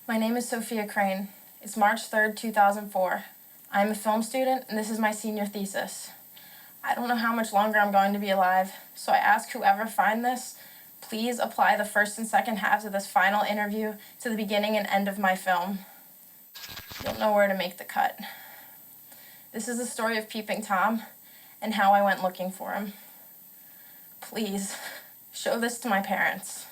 My name is Sophia Crane. It's March 3rd, 2004. I'm a film student, and this is my senior thesis. I don't know how much longer I'm going to be alive, so I ask whoever finds this, please apply the first and second halves of this final interview to the beginning and end of my film. You'll know where to make the cut. This is the story of Peeping Tom and how I went looking for him. Please, show this to my parents.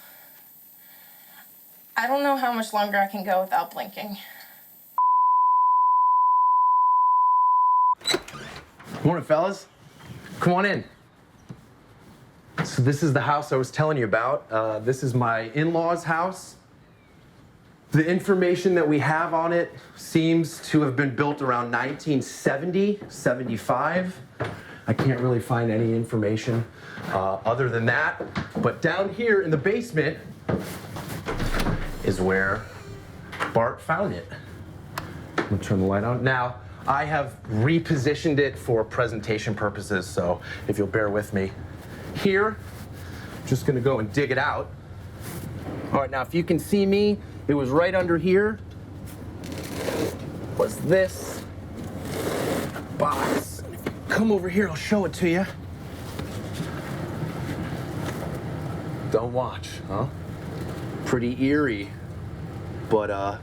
I don't know how much longer I can go without blinking. Morning, fellas. Come on in. So this is the house I was telling you about. This is my in-laws' house. The information that we have on it seems to have been built around 1970, 75. I can't really find any information other than that. But down here in the basement is where Bart found it. I'm gonna turn the light on. Now, I have repositioned it for presentation purposes, so if you'll bear with me. Here, I'm just gonna go and dig it out. All right, now if you can see me, it was right under here. Was this box. If you come over here, I'll show it to you. Don't watch, huh? Pretty eerie, but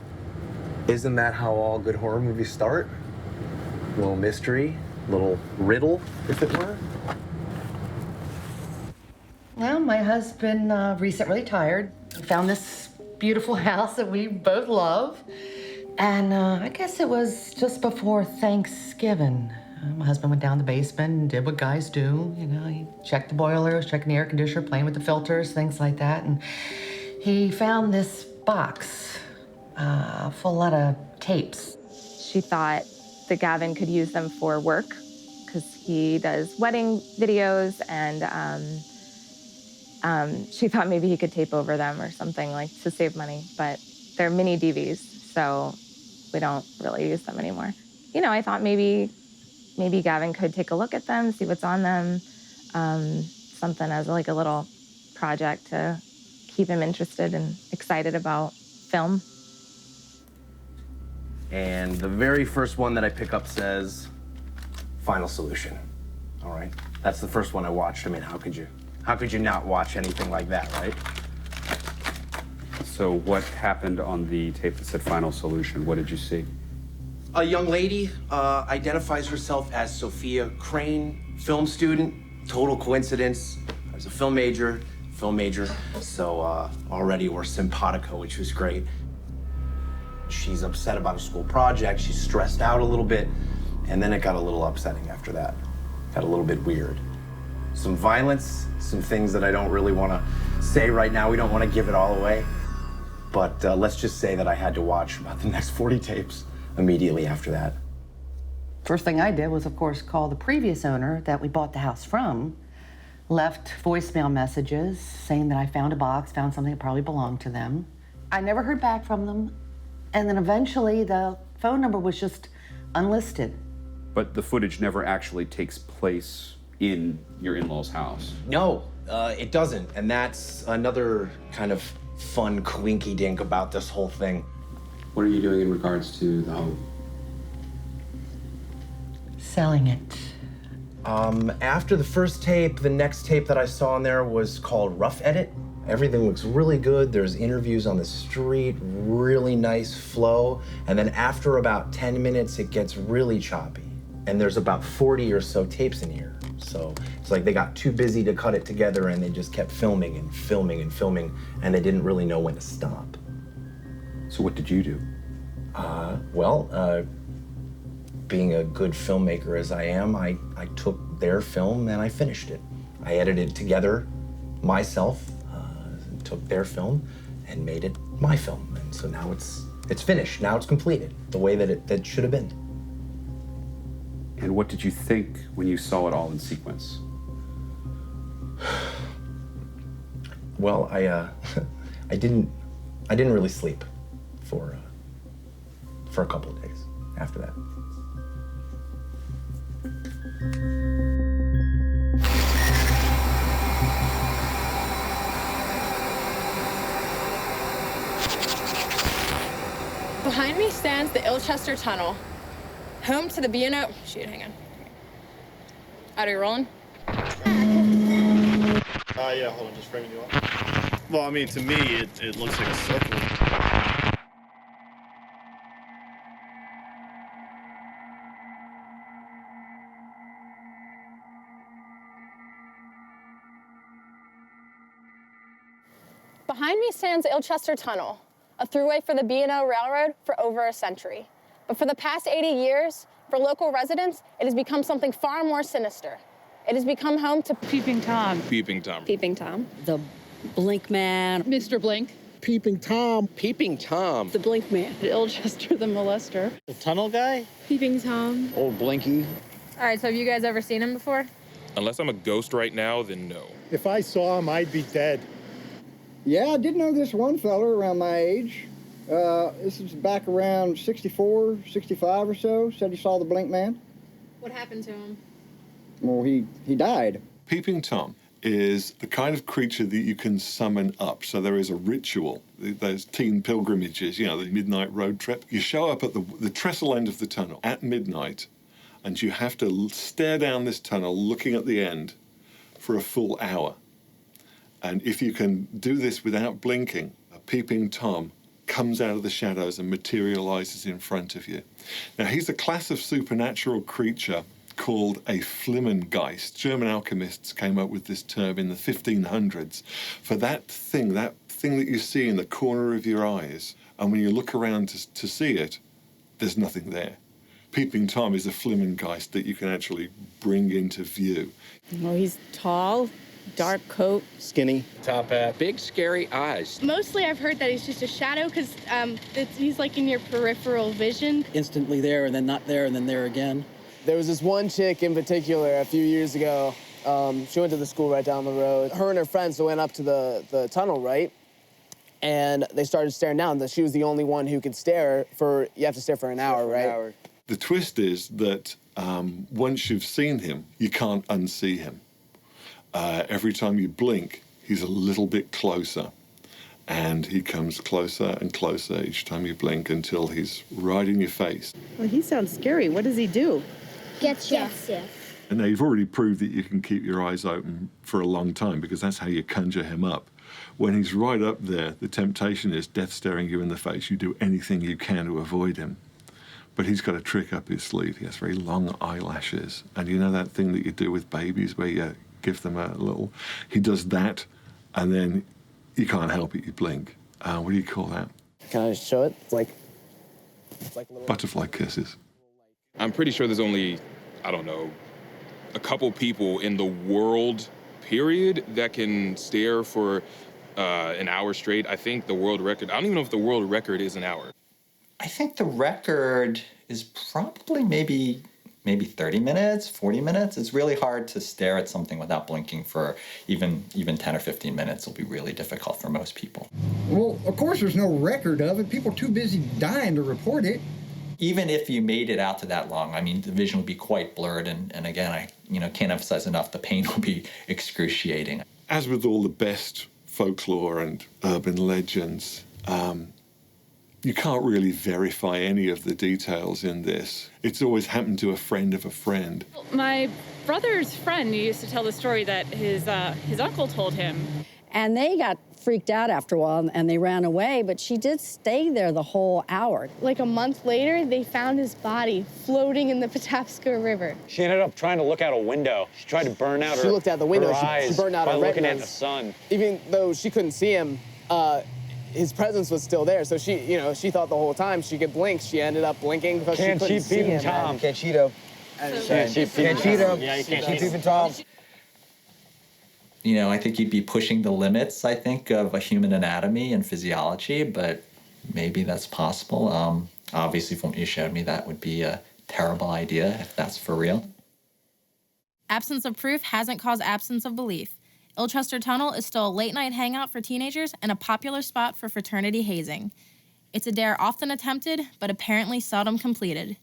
isn't that how all good horror movies start? A little mystery, a little riddle, if it were. Well, my husband recently retired. He found this beautiful house that we both love. And I guess it was just before Thanksgiving. My husband went down the basement and did what guys do. You know, he checked the boilers, checking the air conditioner, playing with the filters, things like that. And he found this box full of a lot of tapes. She thought that Gavin could use them for work because he does wedding videos, and she thought maybe he could tape over them or something, like, to save money. But they're mini DVs, so we don't really use them anymore. You know, I thought maybe Gavin could take a look at them, see what's on them, something as like a little project to keep him interested and excited about film. And the very first one that I pick up says, Final Solution. All right, that's the first one I watched. I mean, how could you not watch anything like that, right? So what happened on the tape that said Final Solution? What did you see? A young lady identifies herself as Sophia Crane, film student. Total coincidence. I was a film major, so already we're simpatico, which was great. She's upset about a school project. She's stressed out a little bit, and then it got a little upsetting after that. Got a little bit weird. Some violence, some things that I don't really want to say right now. We don't want to give it all away. But let's just say that I had to watch about the next 40 tapes immediately after that. First thing I did was, of course, call the previous owner that we bought the house from, left voicemail messages saying that I found a box, found something that probably belonged to them. I never heard back from them. And then eventually the phone number was just unlisted. But the footage never actually takes place in your in-laws' house. No, it doesn't. And that's another kind of fun coinky-dink about this whole thing. What are you doing in regards to the home? Selling it. After the first tape, the next tape that I saw in there was called Rough Edit. Everything looks really good. There's interviews on the street, really nice flow. And then after about 10 minutes, it gets really choppy. And there's about 40 or so tapes in here. So it's like they got too busy to cut it together and they just kept filming and filming and filming, and they didn't really know when to stop. So what did you do? Being a good filmmaker as I am, I took their film and I finished it. I edited it together myself, took their film and made it my film. And so now it's finished. Now it's completed the way that it should have been. And what did you think when you saw it all in sequence? Well, I didn't really sleep for a couple of days after that. Behind me stands the Ilchester Tunnel, home to the B&O. Shoot, hang on. Are you rolling? Yeah, hold on, just framing you up. Well, I mean, to me, it looks like a circle. Behind me stands the Ilchester Tunnel, a throughway for the B&O Railroad for over a century. But for the past 80 years, for local residents, it has become something far more sinister. It has become home to Peeping Tom. Peeping Tom. Peeping Tom. The Blink Man. Mr. Blink. Peeping Tom. Peeping Tom. The Blink Man. Ilchester the Molester. The tunnel guy? Peeping Tom. Old Blinky. All right, so have you guys ever seen him before? Unless I'm a ghost right now, then no. If I saw him, I'd be dead. Yeah, I did know this one fella around my age. This is back around 64, 65 or so. Said he saw the Blink Man. What happened to him? Well, he died. Peeping Tom is the kind of creature that you can summon up. So there is a ritual. Those teen pilgrimages, you know, the midnight road trip. You show up at the trestle end of the tunnel at midnight, and you have to stare down this tunnel looking at the end for a full hour. And if you can do this without blinking, a Peeping Tom comes out of the shadows and materializes in front of you. Now, he's a class of supernatural creature called a Flimmengeist. German alchemists came up with this term in the 1500s for that thing that you see in the corner of your eyes, and when you look around to see it, there's nothing there. Peeping Tom is a Flimmengeist that you can actually bring into view. Well, he's tall, dark coat. Skinny. Top hat. Big, scary eyes. Mostly I've heard that he's just a shadow because he's like in your peripheral vision. Instantly there, and then not there, and then there again. There was this one chick in particular a few years ago. She went to the school right down the road. Her and her friends went up to the tunnel, right? And they started staring down. She was the only one who could stare for, you have to stare for an hour, right? The twist is that once you've seen him, you can't unsee him. Every time you blink, he's a little bit closer. And he comes closer and closer each time you blink until he's right in your face. Well, he sounds scary. What does he do? Gets you. And now you've already proved that you can keep your eyes open for a long time because that's how you conjure him up. When he's right up there, the temptation is death staring you in the face. You do anything you can to avoid him. But he's got a trick up his sleeve. He has very long eyelashes. And you know that thing that you do with babies where you give them a little... He does that, and then you can't help it, you blink. What do you call that? Can I show it? It's like little... Butterfly kisses. I'm pretty sure there's only, I don't know, a couple people in the world, period, that can stare for an hour straight. I think the world record, I don't even know if the world record is an hour. I think the record is probably maybe 30 minutes, 40 minutes. It's really hard to stare at something without blinking for even 10 or 15 minutes. It'll be really difficult for most people. Well, of course there's no record of it. People are too busy dying to report it. Even if you made it out to that long, I mean, the vision would be quite blurred. And again, I can't emphasize enough, the pain will be excruciating. As with all the best folklore and urban legends, you can't really verify any of the details in this. It's always happened to a friend of a friend. My brother's friend used to tell the story that his uncle told him. And they got freaked out after a while, and they ran away, but she did stay there the whole hour. Like a month later, they found his body floating in the Patapsco River. She ended up trying to look out a window. She tried to burn out She looked out the window. eyes She burned out by her looking retinas. at the sun. Even though she couldn't see him, his presence was still there. So she thought the whole time she could blink. She ended up blinking because she couldn't see him. Tom. Can't cheat him. Can't cheat him. Yeah, you can't Keep Peeping Tom. You know, I think you'd be pushing the limits, I think, of a human anatomy and physiology, but maybe that's possible. Obviously, from what you showed me, that would be a terrible idea if that's for real. Absence of proof hasn't caused absence of belief. Ilchester Tunnel is still a late-night hangout for teenagers and a popular spot for fraternity hazing. It's a dare often attempted, but apparently seldom completed.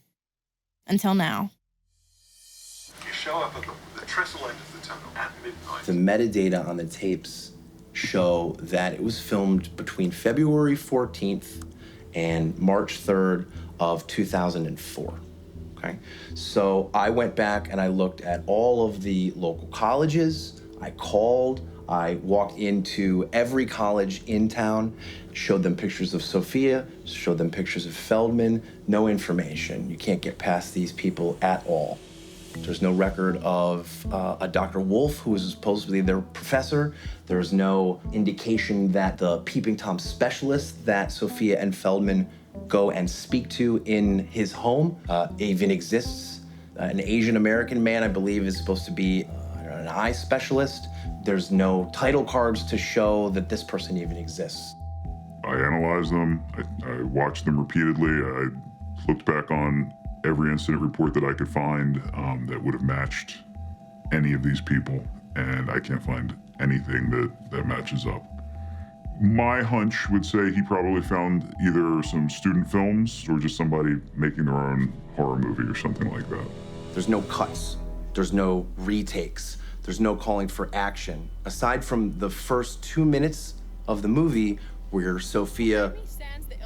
Until now. You show up at the trestle end of the tunnel at midnight. The metadata on the tapes show that it was filmed between February 14th and March 3rd of 2004. Okay? So I went back and I looked at all of the local colleges. I called, I walked into every college in town, showed them pictures of Sophia, showed them pictures of Feldman, no information. You can't get past these people at all. There's no record of a Dr. Wolf, who was supposedly their professor. There's no indication that the Peeping Tom specialist that Sophia and Feldman go and speak to in his home even exists. An Asian American man, I believe, is supposed to be an eye specialist. There's no title cards to show that this person even exists. I analyzed them, I watched them repeatedly, I looked back on every incident report that I could find that would have matched any of these people, and I can't find anything that matches up. My hunch would say he probably found either some student films or just somebody making their own horror movie or something like that. There's no cuts, there's no retakes, there's no calling for action. Aside from the first 2 minutes of the movie where Sophia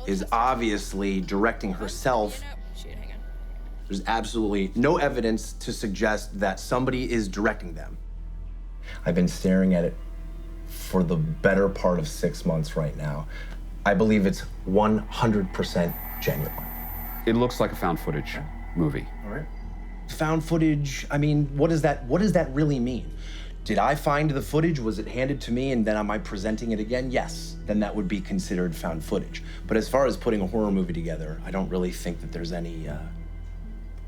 is obviously directing herself, there's absolutely no evidence to suggest that somebody is directing them. I've been staring at it for the better part of 6 months right now. I believe it's 100% genuine. It looks like a found footage movie. All right. Found footage, I mean, what does that really mean? Did I find the footage? Was it handed to me and then am I presenting it again? Yes, then that would be considered found footage. But as far as putting a horror movie together, I don't really think that there's any,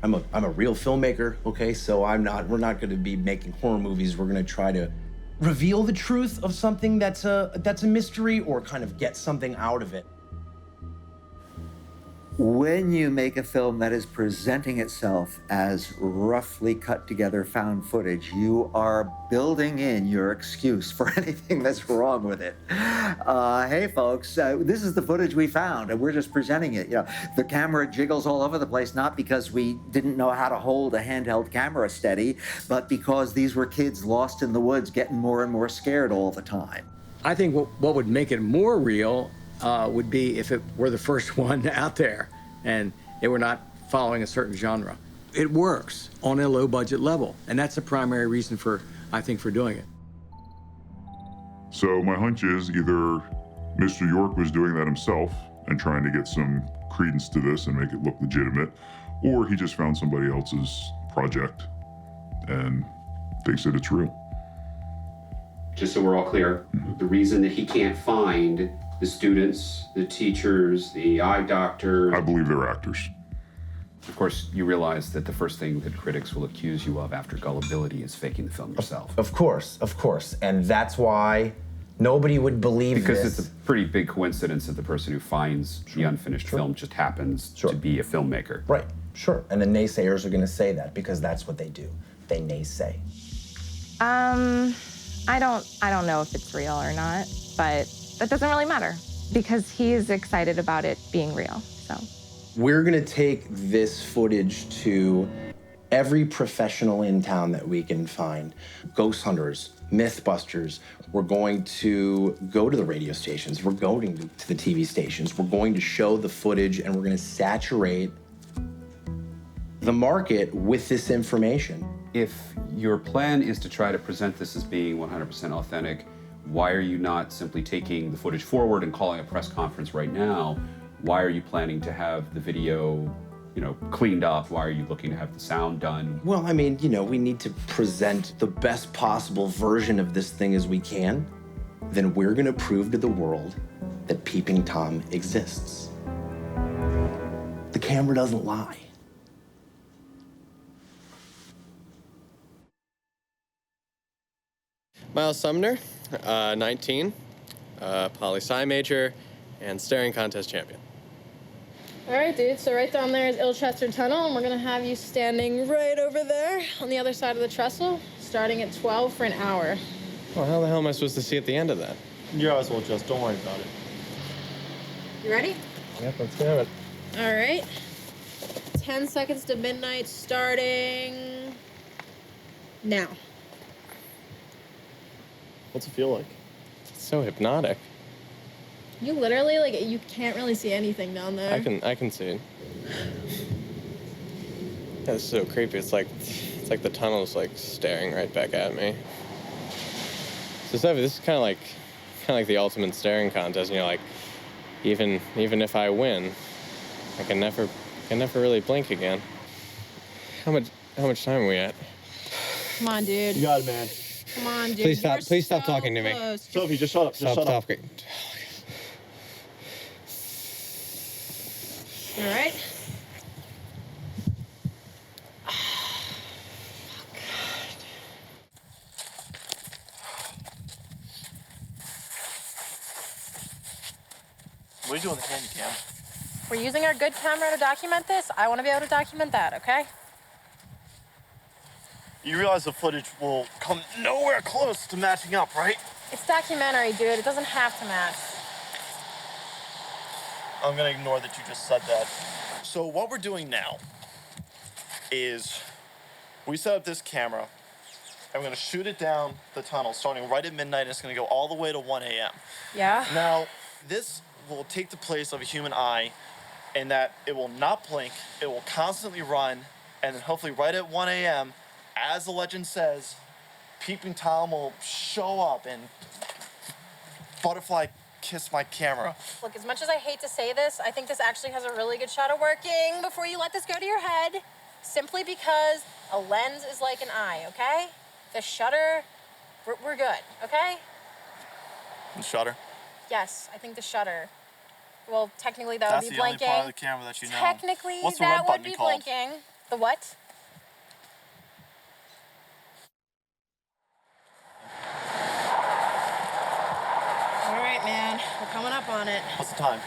I'm a real filmmaker, okay? So we're not gonna be making horror movies. We're gonna try to reveal the truth of something that's a mystery or kind of get something out of it. When you make a film that is presenting itself as roughly cut together found footage, you are building in your excuse for anything that's wrong with it. Hey folks, this is the footage we found and we're just presenting it. You know, the camera jiggles all over the place, not because we didn't know how to hold a handheld camera steady, but because these were kids lost in the woods getting more and more scared all the time. I think what would make it more real would be if it were the first one out there and they were not following a certain genre. It works on a low budget level, and that's the primary reason I think for doing it. So my hunch is either Mr. York was doing that himself and trying to get some credence to this and make it look legitimate, or he just found somebody else's project and thinks that it's real. Just so we're all clear, the reason that he can't find the students, the teachers, the eye doctors. I believe they're actors. Of course, you realize that the first thing that critics will accuse you of after gullibility is faking the film yourself. Of course. And that's why nobody would believe because this. It's a pretty big coincidence that the person who finds the unfinished film just happens to be a filmmaker. Right, sure. And the naysayers are gonna say that because that's what they do. They naysay. I don't know if it's real or not, but that doesn't really matter because he's excited about it being real, so. We're gonna take this footage to every professional in town that we can find. Ghost hunters, mythbusters. We're going to go to the radio stations. We're going to the TV stations. We're going to show the footage and we're gonna saturate the market with this information. If your plan is to try to present this as being 100% authentic, why are you not simply taking the footage forward and calling a press conference right now? Why are you planning to have the video, cleaned up? Why are you looking to have the sound done? Well, I mean, we need to present the best possible version of this thing as we can. Then we're gonna prove to the world that Peeping Tom exists. The camera doesn't lie. Miles Sumner, 19, poli-sci major, and staring contest champion. All right, dude, so right down there is Ilchester Tunnel, and we're gonna have you standing right over there on the other side of the trestle, starting at 12 for an hour. Well, how the hell am I supposed to see at the end of that? Your eyes will adjust, don't worry about it. You ready? Yep, let's do it. All right. 10 seconds to midnight, starting now. What's it feel like? It's so hypnotic. You literally, like, you can't really see anything down there. I can see it. Yeah, it's so creepy. It's like the tunnel's like staring right back at me. So Sophia, this is kind of like the ultimate staring contest. You know, like even if I win, I can never really blink again. How much time are we at? Come on, dude. You got it, man. Come on, dude. Please stop talking to me. Sophie, just shut up. Just shut up. All right. What are you doing with the handy cam? We're using our good camera to document this. I want to be able to document that, okay? You realize the footage will come nowhere close to matching up, right? It's documentary, dude. It doesn't have to match. I'm gonna ignore that you just said that. So what we're doing now is we set up this camera and we're gonna shoot it down the tunnel starting right at midnight and it's gonna go all the way to 1 a.m. Yeah? Now, this will take the place of a human eye in that it will not blink, it will constantly run, and then hopefully right at 1 a.m., as the legend says, Peeping Tom will show up and butterfly kiss my camera. Look, as much as I hate to say this, I think this actually has a really good shot of working before you let this go to your head. Simply because a lens is like an eye, okay? The shutter, we're good, okay? The shutter? Yes, I think the shutter. Well, technically that That's would be the only blinking. part of the camera that you know. Technically What's the that red button would be called? blinking. The what? All right, man. We're coming up on it. What's the time?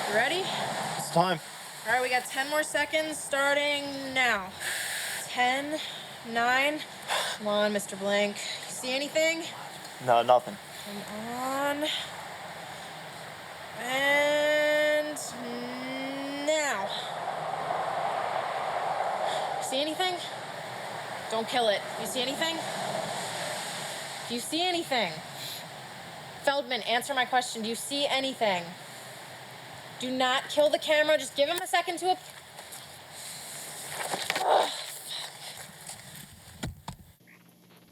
You ready? What's the time? All right, we got 10 more seconds starting now. 10, 9. Come on, Mr. Blink. You see anything? No, nothing. Come on. And now. See anything? Don't kill it. You see anything? Do you see anything? Feldman, answer my question. Do you see anything? Do not kill the camera. Just give him a second to...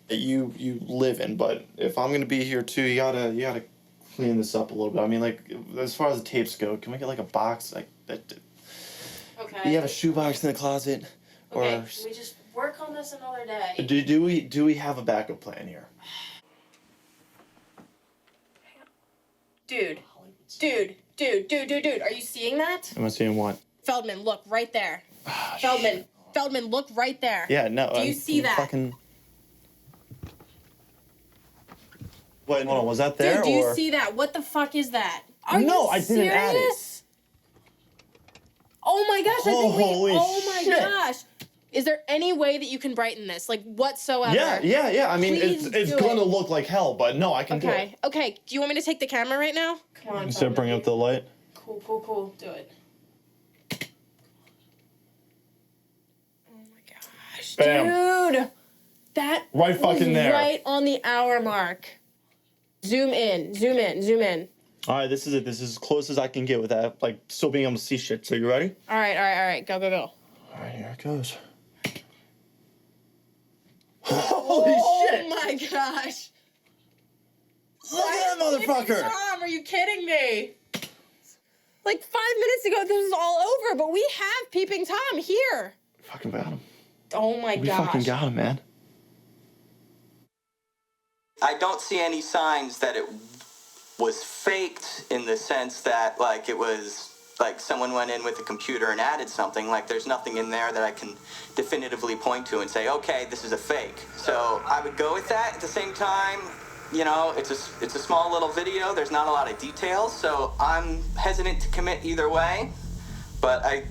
You live in, but if I'm gonna be here too, you gotta clean this up a little bit. I mean, like, as far as the tapes go, can we get like a box like that? Okay. You have a shoebox in the closet, Okay, or can we just work on this another day? do we have a backup plan here? Dude, are you seeing that? Am I seeing what? Feldman, look, right there. Feldman, look right there. Yeah, no. Do you see that? Fucking... Wait, hold on. Was that there? Dude, do you or... see that? What the fuck is that? Are No, you I didn't add it. serious? Oh my gosh! Holy oh my shit. gosh! Is there any way that you can brighten this, like whatsoever? Yeah. I mean, Please it's do gonna it. look like hell, but no, I can do it. Okay. Do you want me to take the camera right now? Come on. Instead of bring up the light. Cool. Do it. Oh my gosh, Bam. dude! That Right fucking was there. Right on the hour mark. Zoom in. All right, this is it. This is as close as I can get with that, like still being able to see shit. So you ready? All right. Go. All right, here it goes. Holy shit! Oh my gosh! Look at that motherfucker! Tom, are you kidding me? Like 5 minutes ago, this was all over, but we have Peeping Tom here. Fucking got him. Oh my We gosh! fucking got him, man. I don't see any signs that it was faked in the sense that, like, it was, like, someone went in with a computer and added something. Like, there's nothing in there that I can definitively point to and say, okay, this is a fake. So I would go with that. At the same time, you know, it's a small little video. There's not a lot of details, so I'm hesitant to commit either way. But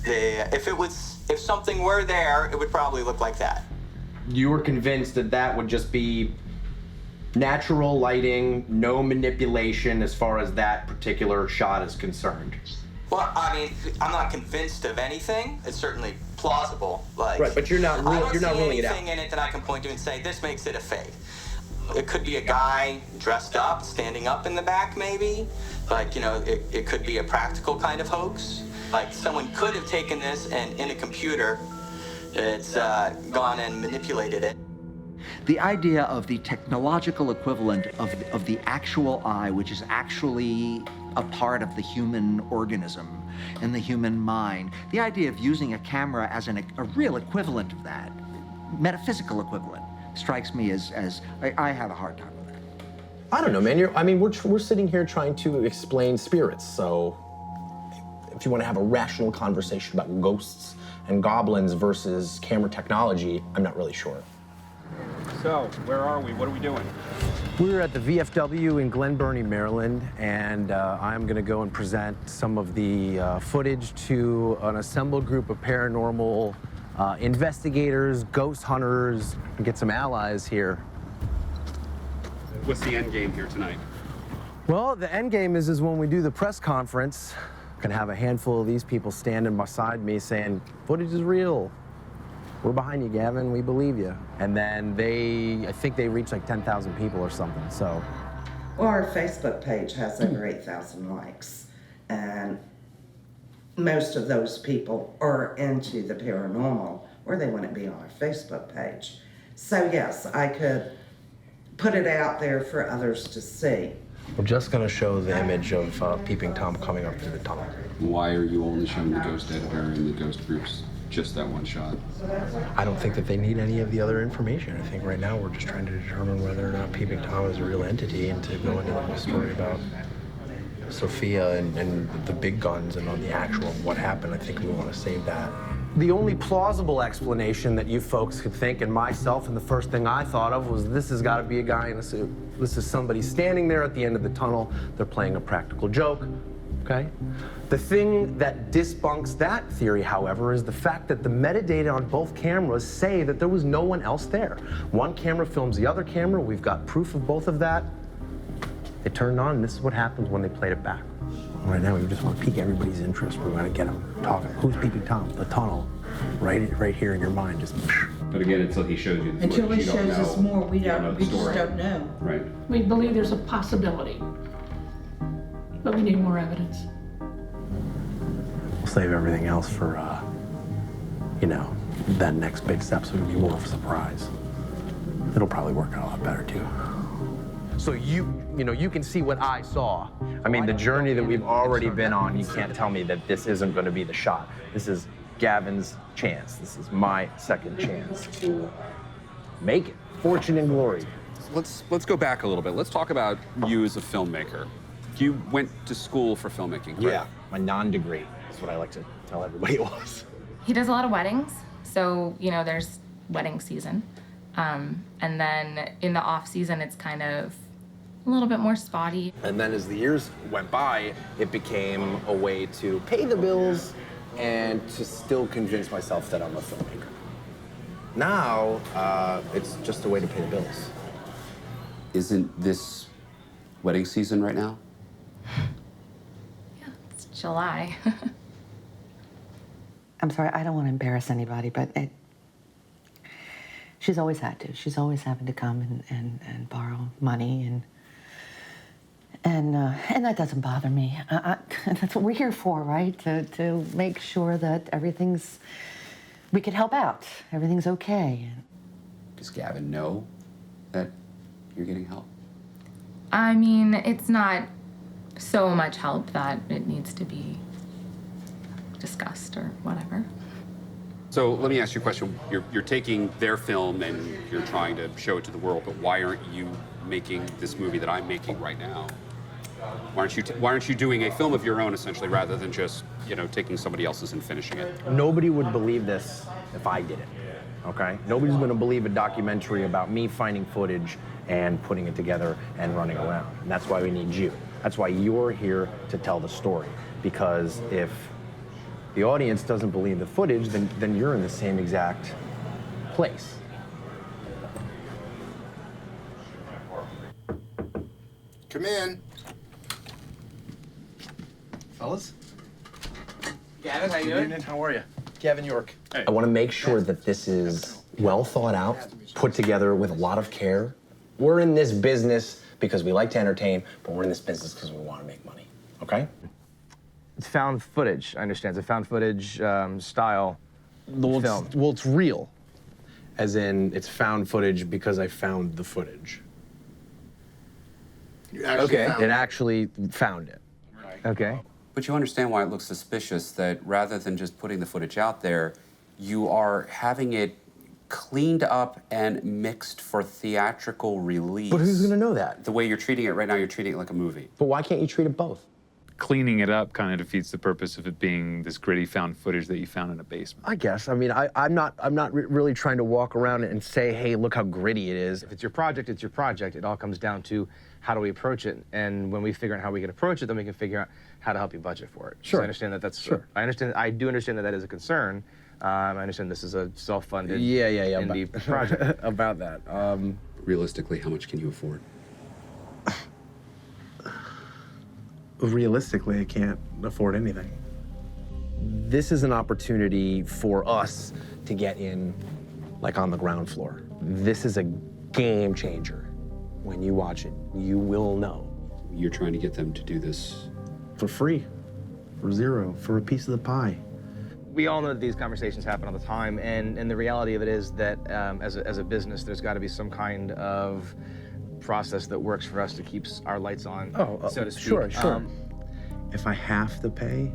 if something were there, it would probably look like that. You were convinced that that would just be natural lighting, no manipulation as far as that particular shot is concerned. Well, I mean, I'm not convinced of anything. It's certainly plausible. Like, right, but you're not ruling it out. I don't see anything in it that I can point to and say this makes it a fake. It could be a guy dressed up, standing up in the back, maybe. Like, you know, it could be a practical kind of hoax. Like, someone could have taken this and in a computer, it's gone and manipulated it. The idea of the technological equivalent of the actual eye, which is actually a part of the human organism and the human mind, the idea of using a camera as a real equivalent of that, metaphysical equivalent, strikes me as I have a hard time with that. I don't know, man. We're sitting here trying to explain spirits, so if you want to have a rational conversation about ghosts and goblins versus camera technology, I'm not really sure. So, where are we? What are we doing? We're at the VFW in Glen Burnie, Maryland, and I'm going to go and present some of the footage to an assembled group of paranormal investigators, ghost hunters, and get some allies here. What's the end game here tonight? Well, the end game is when we do the press conference, I'm going to have a handful of these people standing beside me saying, footage is real. We're behind you, Gavin. We believe you. And then I think they reach like 10,000 people or something, so. Well, our Facebook page has over 8,000 likes, and most of those people are into the paranormal, or they wouldn't be on our Facebook page. So yes, I could put it out there for others to see. We're just going to show the image of Peeping Tom coming up through the tunnel. Why are you only showing the ghost editor and the ghost groups just that one shot? I don't think that they need any of the other information. I think right now we're just trying to determine whether or not Peeping Tom is a real entity and to go into the story about Sophia and the big guns and on the actual what happened. I think we want to save that. The only plausible explanation that you folks could think, and myself, and the first thing I thought of was this has got to be a guy in a suit. This is somebody standing there at the end of the tunnel. They're playing a practical joke, okay? The thing that debunks that theory, however, is the fact that the metadata on both cameras say that there was no one else there. One camera films the other camera. We've got proof of both of that. They turned on, and this is what happens when they played it back. Right now, we just want to pique everybody's interest. We want to get them talking. Who's Peeping Tom? The tunnel, right here in your mind. Just. But again, until he shows you the until footage, he shows us more, we just don't know. Right. We believe there's a possibility, but we need more evidence. We'll save everything else for, that next big step, so it'll be more of a surprise. It'll probably work out a lot better, too. So you can see what I saw. I mean, the journey that we've already been on, you can't tell me that this isn't going to be the shot. This is Gavin's chance. This is my second chance to make it. Fortune and glory. Let's go back a little bit. Let's talk about you as a filmmaker. You went to school for filmmaking, correct? Yeah, my non-degree. That's what I like to tell everybody it was. He does a lot of weddings, so, there's wedding season. And then in the off season, it's kind of a little bit more spotty. And then as the years went by, it became a way to pay the bills and to still convince myself that I'm a filmmaker. Now, it's just a way to pay the bills. Isn't this wedding season right now? Yeah, it's July. I'm sorry, I don't want to embarrass anybody, but she's always had to. She's always having to come and borrow money, and that doesn't bother me. That's what we're here for, right? To make sure that we can help out. Everything's okay. Does Gavin know that you're getting help? I mean, it's not so much help that it needs to be discussed or whatever. So let me ask you a question. You're taking their film and you're trying to show it to the world, but why aren't you making this movie that I'm making right now? Why aren't you doing a film of your own, essentially, rather than just, taking somebody else's and finishing it? Nobody would believe this if I did it, okay? Nobody's gonna believe a documentary about me finding footage and putting it together and running around. And that's why we need you. That's why you're here to tell the story. Because if the audience doesn't believe the footage, then you're in the same exact place. Come in. Fellas? Gavin, how you doing? How are you? Gavin York. I want to make sure that this is well thought out, put together with a lot of care. We're in this business because we like to entertain, but we're in this business because we want to make money, okay? It's found footage, I understand. It's a found footage style film. Well, it's real. As in, it's found footage because I found the footage. You actually found It actually found it. Okay. But you understand why it looks suspicious that rather than just putting the footage out there, you are having it cleaned up and mixed for theatrical release. But who's gonna know that? The way you're treating it right now, you're treating it like a movie. But why can't you treat it both? Cleaning it up kind of defeats the purpose of it being this gritty found footage that you found in a basement. I guess. I mean, I'm not really trying to walk around and say, hey, look how gritty it is. If it's your project, it's your project. It all comes down to how do we approach it, and when we figure out how we can approach it, then we can figure out how to help you budget for it. Sure. So I understand that that's. Sure. I do understand that is a concern. I understand this is a self-funded indie about, project. about that. Realistically, how much can you afford? Realistically, I can't afford anything. This is an opportunity for us to get in, like, on the ground floor. This is a game changer. When you watch it, you will know. You're trying to get them to do this for free, for zero, for a piece of the pie. We all know that these conversations happen all the time, and the reality of it is that as a business, there's got to be some kind of process that works for us to keep our lights on, so to speak. Sure. If I have to pay,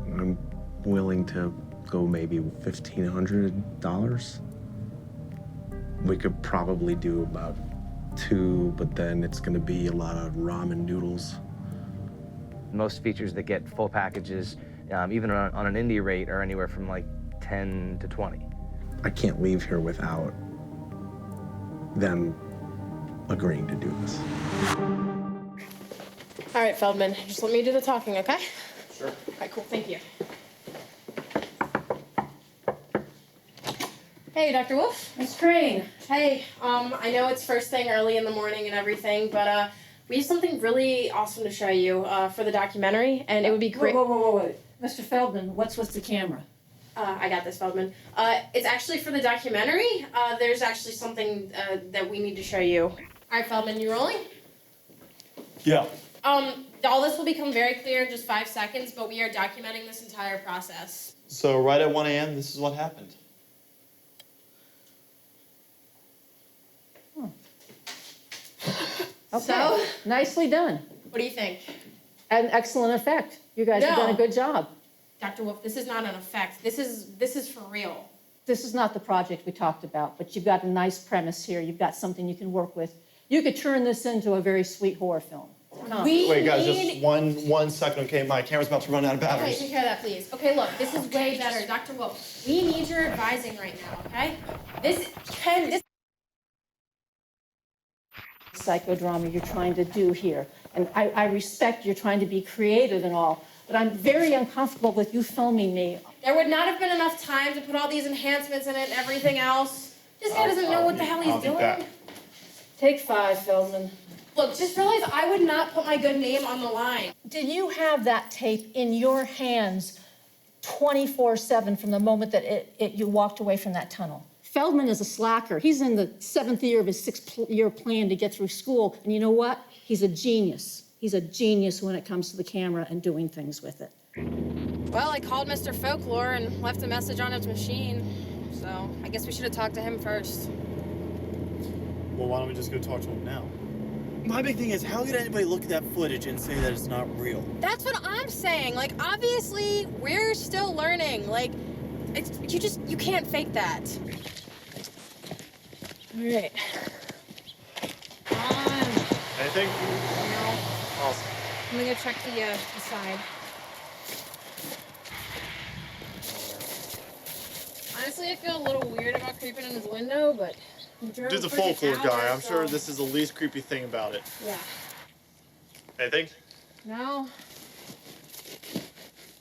I'm willing to go maybe $1,500. We could probably do about 2, but then it's gonna be a lot of ramen noodles. Most features that get full packages, even on an indie rate, are anywhere from like 10 to 20. I can't leave here without them agreeing to do this. All right, Feldman, just let me do the talking, okay? Sure. All right, cool, thank you. Hey, Dr. Wolf. Miss Crane. Hey, I know it's first thing early in the morning and everything, but we have something really awesome to show you for the documentary, and it would be great. Whoa. Mr. Feldman, what's with the camera? I got this, Feldman. It's actually for the documentary. There's actually something that we need to show you. All right, Feldman, you rolling? Yeah. All this will become very clear in just 5 seconds, but we are documenting this entire process. So right at 1 a.m., this is what happened. Okay. So? Nicely done. What do you think? An excellent effect. You guys have done a good job. Dr. Wolf, this is not an effect. This is for real. This is not the project we talked about, but you've got a nice premise here. You've got something you can work with. You could turn this into a very sweet horror film. Wait, guys, just one second, okay? My camera's about to run out of Okay, batteries. take care of that, please. Okay, look, this is way better. Dr. Wolf, we need your advising right now, okay? This psychodrama you're trying to do here. And I respect you're trying to be creative and all, but I'm very uncomfortable with you filming me. There would not have been enough time to put all these enhancements in it and everything else. This guy doesn't know what the hell he's doing. Take 5, Feldman. Look, just realize I would not put my good name on the line. Did you have that tape in your hands 24/7 from the moment that you walked away from that tunnel? Feldman is a slacker. He's in the 7th year of his 6th-year plan to get through school. And you know what? He's a genius. He's a genius when it comes to the camera and doing things with it. Well, I called Mr. Folklore and left a message on his machine. So I guess we should have talked to him first. Well, why don't we just go talk to him now? My big thing is, how could anybody look at that footage and say that it's not real? That's what I'm saying. Like, obviously, we're still learning. Like, you can't fake that. All right. Anything? No. I'm gonna go check the side. Honestly, I feel a little weird about creeping in his window, but... Dude's a folklore guy. I'm sure this is the least creepy thing about it. Yeah. Anything? No.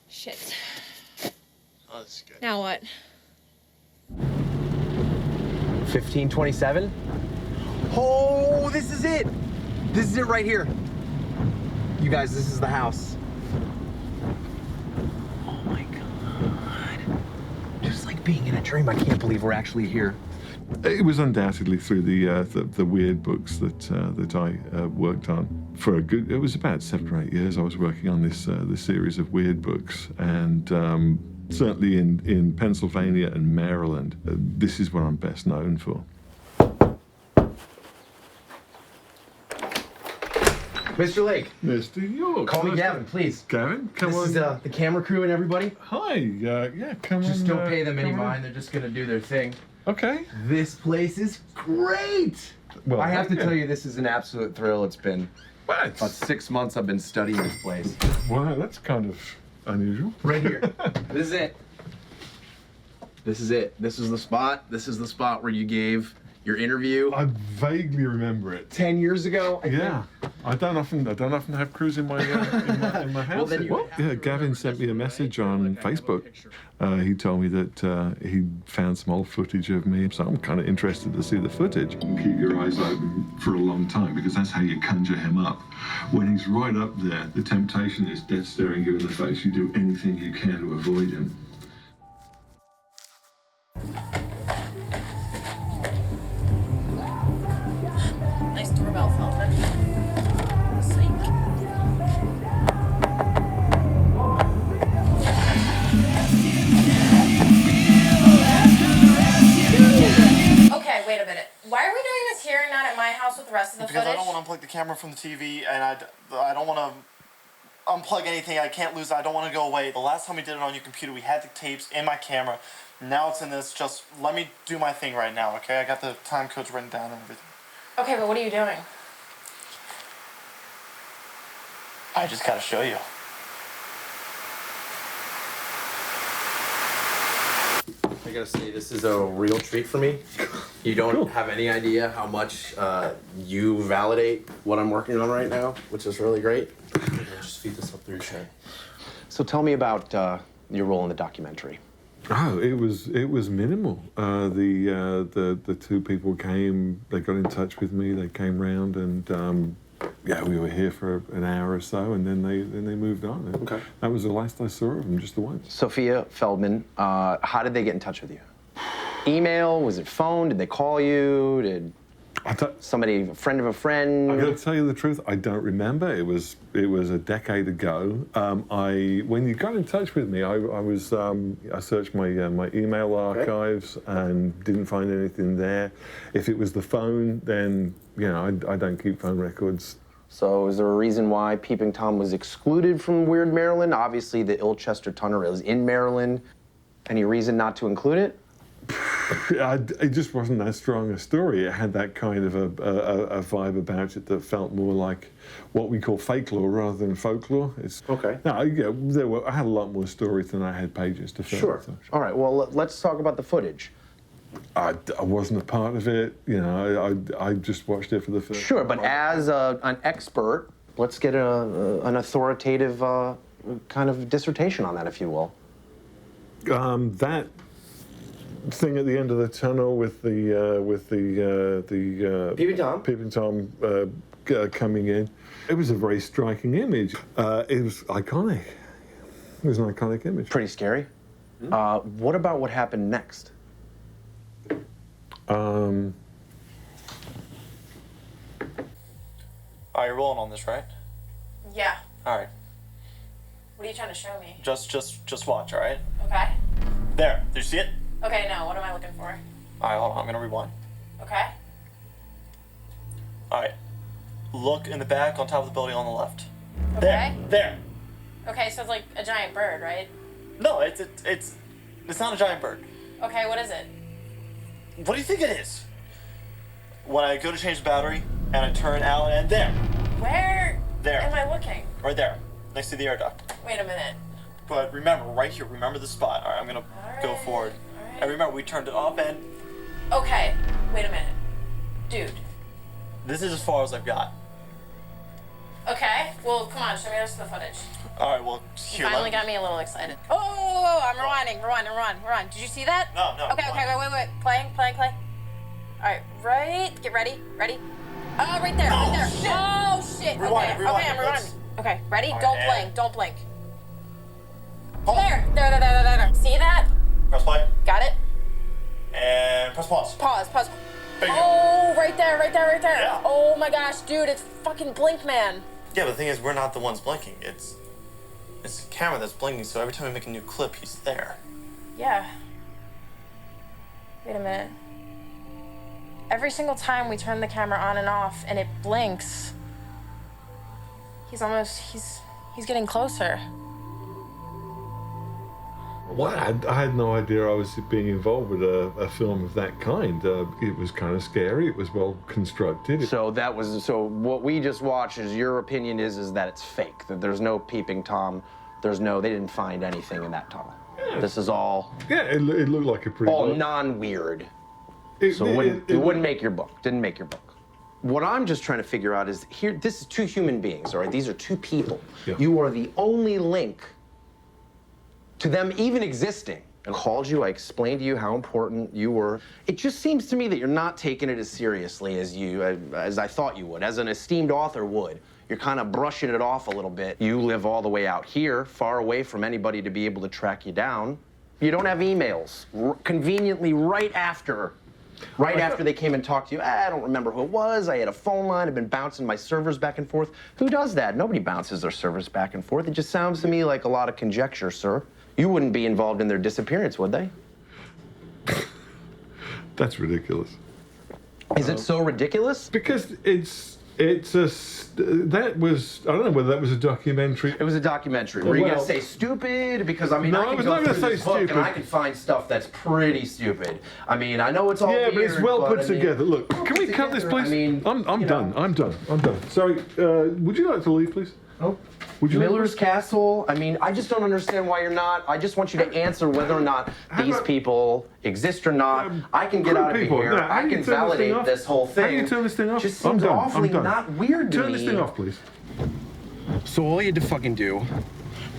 Shit. Oh, this is good. Now what? 1527. Oh, this is it. This is it right here. You guys, this is the house. Oh my God. Just like being in a dream. I can't believe we're actually here. It was undoubtedly through the weird books that I worked on for a good. It was about 7 or 8 years. I was working on this series of weird books, and certainly in Pennsylvania and Maryland, this is what I'm best known for. Mr. Lake. Mr. York. Call me Gavin, please. Gavin, come on. This is the camera crew and everybody. Hi. Yeah, come on. Just don't pay them any mind. They're just gonna do their thing. Okay. This place is great. Well, I have to okay. tell you, this is an absolute thrill. It's been about 6 months I've been studying this place. Wow, that's kind of unusual. Right here. This is it. This is it. This is the spot. This is the spot where you gave your interview. I vaguely remember it. 10 years ago. Yeah, I don't often have crews in my in my house. Yeah, Gavin sent me a message on Facebook. He told me that he found some old footage of me, so I'm kind of interested to see the footage. Keep your eyes open for a long time, because that's how you conjure him up. When he's right up there, the temptation is death staring you in the face. You do anything you can to avoid him. Nice doorbell, Feldman. Okay, wait a minute. Why are we doing this here and not at my house with the rest of the Because footage? I don't want to unplug the camera from the TV, and I don't want to unplug anything. I can't lose it. I don't want to go away. The last time we did it on your computer, we had the tapes in my camera. Now it's in this. Just let me do my thing right now, okay? I got the time codes written down and everything. Okay, but what are you doing? I just gotta show you. I gotta say, this is a real treat for me. You don't have any idea how much you validate what I'm working on right now, which is really great. Just feed this up through your chair. So tell me about your role in the documentary. Oh, it was minimal. The two people came. They got in touch with me. They came round, and yeah, we were here for an hour or so, and then they moved on. Okay. That was the last I saw of them, just the once. Sophia, Feldman, how did they get in touch with you? Email? Was it phone? Did they call you? Did somebody, a friend of a friend? I got to tell you the truth, I don't remember. It was a decade ago. When you got in touch with me, I searched my email archives and didn't find anything there. If it was the phone, then I don't keep phone records. So is there a reason why Peeping Tom was excluded from Weird Maryland? Obviously, the Ilchester Tunnel is in Maryland. Any reason not to include it? It just wasn't that strong a story. It had that kind of a vibe about it that felt more like what we call fake lore rather than folklore. Okay. No, I had a lot more stories than I had pages to fill. Sure. So. All right, well, let's talk about the footage. I wasn't a part of it. I just watched it for the first time. Sure, but as an expert, let's get an authoritative kind of dissertation on that, if you will. That thing at the end of the tunnel with the Peeping Tom coming in. It was a very striking image. It was iconic. It was an iconic image. Pretty scary. What about what happened next? Alright, you're rolling on this, right? Yeah. Alright. What are you trying to show me? Just watch, alright? Okay. There. Do you see it? Okay, no, what am I looking for? Alright, hold on. I'm gonna rewind. Okay. Alright. Look in the back on top of the building on the left. Okay. There. Okay, so it's like a giant bird, right? No, it's not a giant bird. Okay, what is it? What do you think it is? When I go to change the battery and I turn out and there. Where There. am I looking? Right there, next to the air duct. Wait a minute. But remember, right here, remember the spot. All right, I'm gonna go forward. And remember, we turned it up and... Okay, wait a minute. Dude. This is as far as I've got. Okay, well, come on, show me the rest of the footage. All right, well, You here, finally got me a little excited. Oh, I'm rewinding. Did you see that? No. Okay, wait. Playing. All right, right. Get ready. Oh, right there. Oh, shit. Rewind it. Okay, I'm rewinding. Okay, ready? All Don't right, blink. Don't blink. There. See that? Press play. Got it? And press pause. Pause. Bingo. Oh, right there. Yeah. Oh my gosh, dude, it's fucking Blink Man. Yeah, but the thing is, we're not the ones blinking. It's the camera that's blinking, so every time we make a new clip, he's there. Yeah. Wait a minute. Every single time we turn the camera on and off and it blinks, he's getting closer. Well, I had no idea I was being involved with a film of that kind. It was kind of scary. It was well constructed. So what we just watched is your opinion is that it's fake, that there's no peeping Tom, they didn't find anything in that tunnel. Yeah. This is all... Yeah, it looked like a pretty... all non-weird. It wouldn't make your book, didn't make your book. What I'm just trying to figure out is, this is two human beings, all right? These are two people. Yeah. You are the only link to them even existing. I called you, I explained to you how important you were. It just seems to me that you're not taking it as seriously as I thought you would, as an esteemed author would. You're kind of brushing it off a little bit. You live all the way out here, far away from anybody to be able to track you down. You don't have emails. Conveniently, right after they came and talked to you, I don't remember who it was, I had a phone line, I've been bouncing my servers back and forth. Who does that? Nobody bounces their servers back and forth. It just sounds to me like a lot of conjecture, sir. You wouldn't be involved in their disappearance, would they? That's ridiculous. Is it so ridiculous? Because that was, I don't know whether that was a documentary. It was a documentary. Were you going to say stupid? Because, I mean, no, I can go through this book and I can find stuff that's pretty stupid. I mean, I know it's all weird, but it's well put together. Look, well can we cut this, please? I mean, I'm done. I'm done. Sorry, would you like to leave, please? Oh. Would you Miller's Castle, I mean, I just don't understand why you're not. I just want you to answer whether or not these people exist or not. I can get out of here. I can validate this whole thing. How do you turn this thing off? Just seems awfully not weird to me. Turn this thing off, please. So all you had to fucking do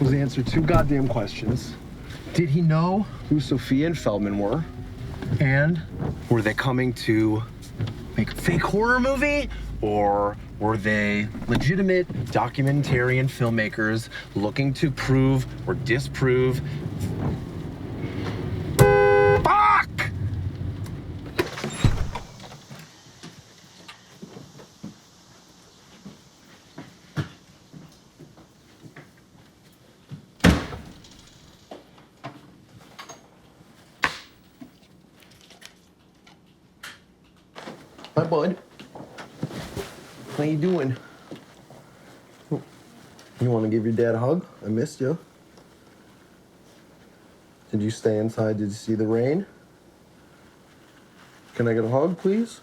was answer two goddamn questions. Did he know who Sophia and Feldman were? And were they coming to make a fake horror movie? Or were they legitimate documentarian filmmakers looking to prove or disprove? Fuck! Hi, bud. How you doing? You want to give your dad a hug? I missed you. Did you stay inside? Did you see the rain? Can I get a hug, please?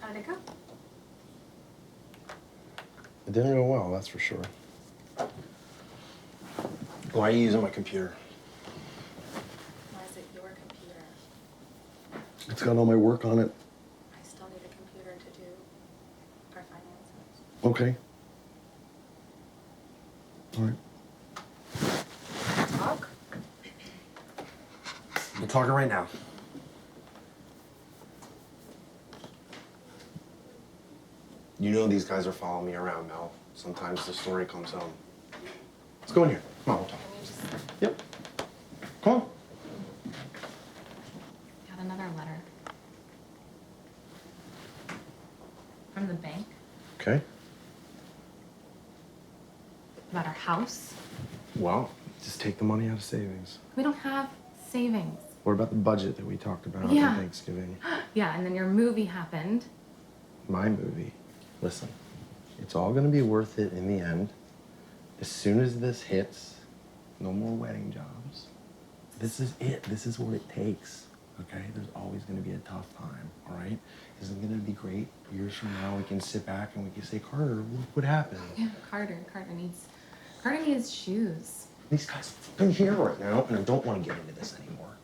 How'd it go? It didn't go well, that's for sure. Why are you using my computer? Why is it your computer? It's got all my work on it. I still need a computer to do our finances. Okay. All right. Talk? We're talking right now. You know these guys are following me around, Mel. Sometimes the story comes home. Let's go in here. Come on, we'll talk. Yep. Come on. Got another letter. From the bank Okay. about our house. Well, just take the money out of savings. We don't have savings. What about the budget that we talked about Yeah. on Thanksgiving? Yeah, and then your movie happened. My movie. Listen, it's all gonna be worth it in the end. As soon as this hits, no more wedding jobs. This is it. This is what it takes. okay? There's always gonna be a tough time, all right? Isn't it gonna be great? Years from now, we can sit back and we can say, Carter, look what happened. Yeah, Carter needs shoes. These guys are here right now, and I don't want to get into this anymore.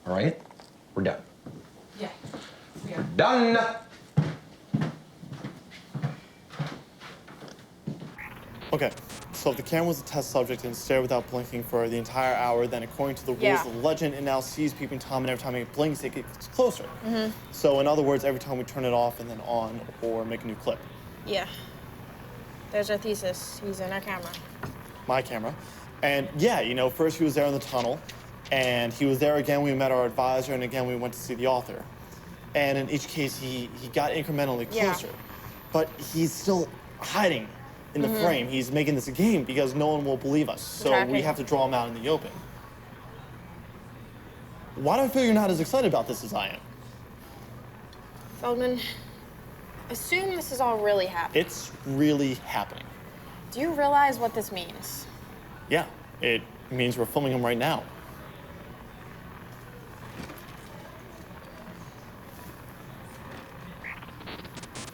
All right? We're done. Yeah. We're done! Okay, so if the camera was a test subject and stared without blinking for the entire hour, then according to the rules Yeah. of the legend, it now sees Peeping Tom, and every time it blinks, it gets closer. Mm-hmm. So in other words, every time we turn it off and then on or make a new clip. Yeah. There's our thesis using our camera. My camera. And yeah, you know, first he was there in the tunnel, and he was there again when we met our advisor, and again we went to see the author. And in each case, he got incrementally closer. Yeah. But he's still hiding in the frame. He's making this a game because no one will believe us. So Exactly. we have to draw him out in the open. Why do I feel you're not as excited about this as I am? Feldman, assume this is all really happening. It's really happening. Do you realize what this means? Yeah, it means we're filming him right now.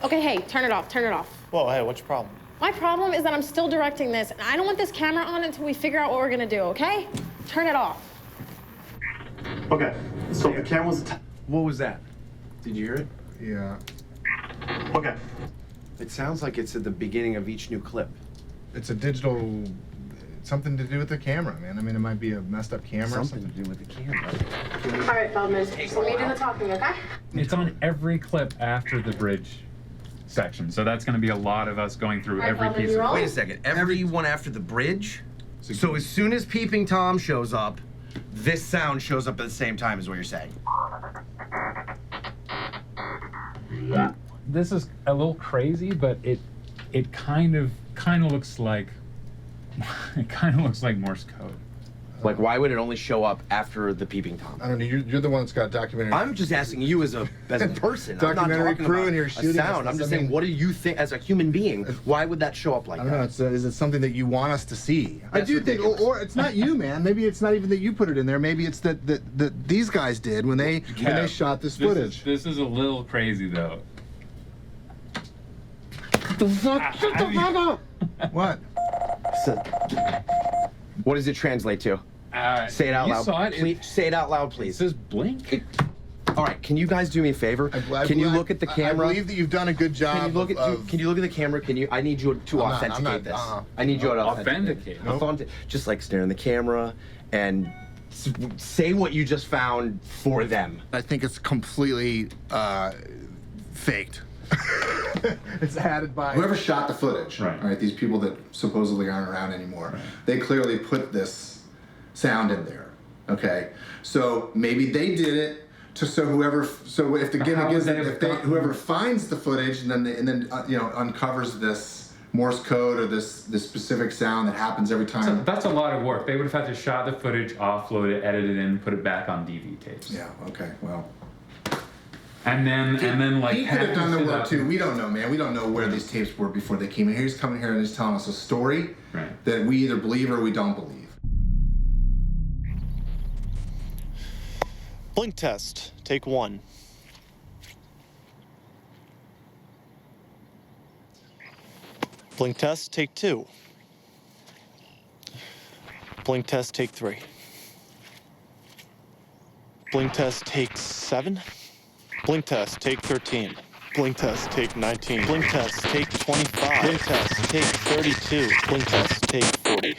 Okay, hey, turn it off, turn it off. Whoa, hey, what's your problem? My problem is that I'm still directing this, and I don't want this camera on until we figure out what we're gonna do, okay? Turn it off. Okay, so the camera was... What was that? Did you hear it? Yeah. Okay. It sounds like it's at the beginning of each new clip. It's a digital, something to do with the camera, man. I mean, it might be a messed up camera. or Something to do with the camera. All right, Feldman, so let me do the talking, okay? It's on every clip after the bridge section, so that's going to be a lot of us going through All right, every Feldman, piece you of roll? Wait a second. Everyone after the bridge? So as soon as Peeping Tom shows up, this sound shows up at the same time is what you're saying. This is a little crazy, but it kind of looks like Morse code. Like, why would it only show up after the Peeping Tom? I don't know. You're the one that's got documentary. I'm just asking you as a person. Documentary I'm not talking crew about in here a shooting sound. this. I'm just I mean- saying, what do you think as a human being? Why would that show up like I don't know. Is it something that you want us to see? I That's do think, ridiculous. or it's not you, man. Maybe it's not even that you put it in there. Maybe it's that these guys did when they shot this footage. This is a little crazy, though. The fuck? Shut the fuck up! What? What does it translate to? Say it out you loud. saw it. Please, say it out loud, please. It says blink. All right, can you guys do me a favor? Can you look at the camera? I believe that you've done a good job. Can you look at? Can you look at the camera? Can you? I need you to I'm authenticate not, this. uh-uh. I need you to Authenticate. Just like stare in the camera and say what you just found for them. I think it's completely faked. It's added by whoever shot the footage. Right. These people that supposedly aren't around anymore. They clearly put this sound in there. Okay. So maybe they did it to whoever finds the footage and then uncovers this Morse code or this specific sound that happens every time. So that's a lot of work. They would have had to shot the footage, offload it, edit it in, put it back on DV tapes. Yeah. Okay. Well. And then like he could have done the package it work up. too. We don't know, man. We don't know where these tapes were before they came in. He's coming here and he's telling us a story that we either believe or we don't believe. Blink test, take 1. Blink test, take 2. Blink test, take 3. Blink test, take 7. Blink test, take 13. Blink test, take 19. Blink test, take 25. Blink test, take 32. Blink test, take 40.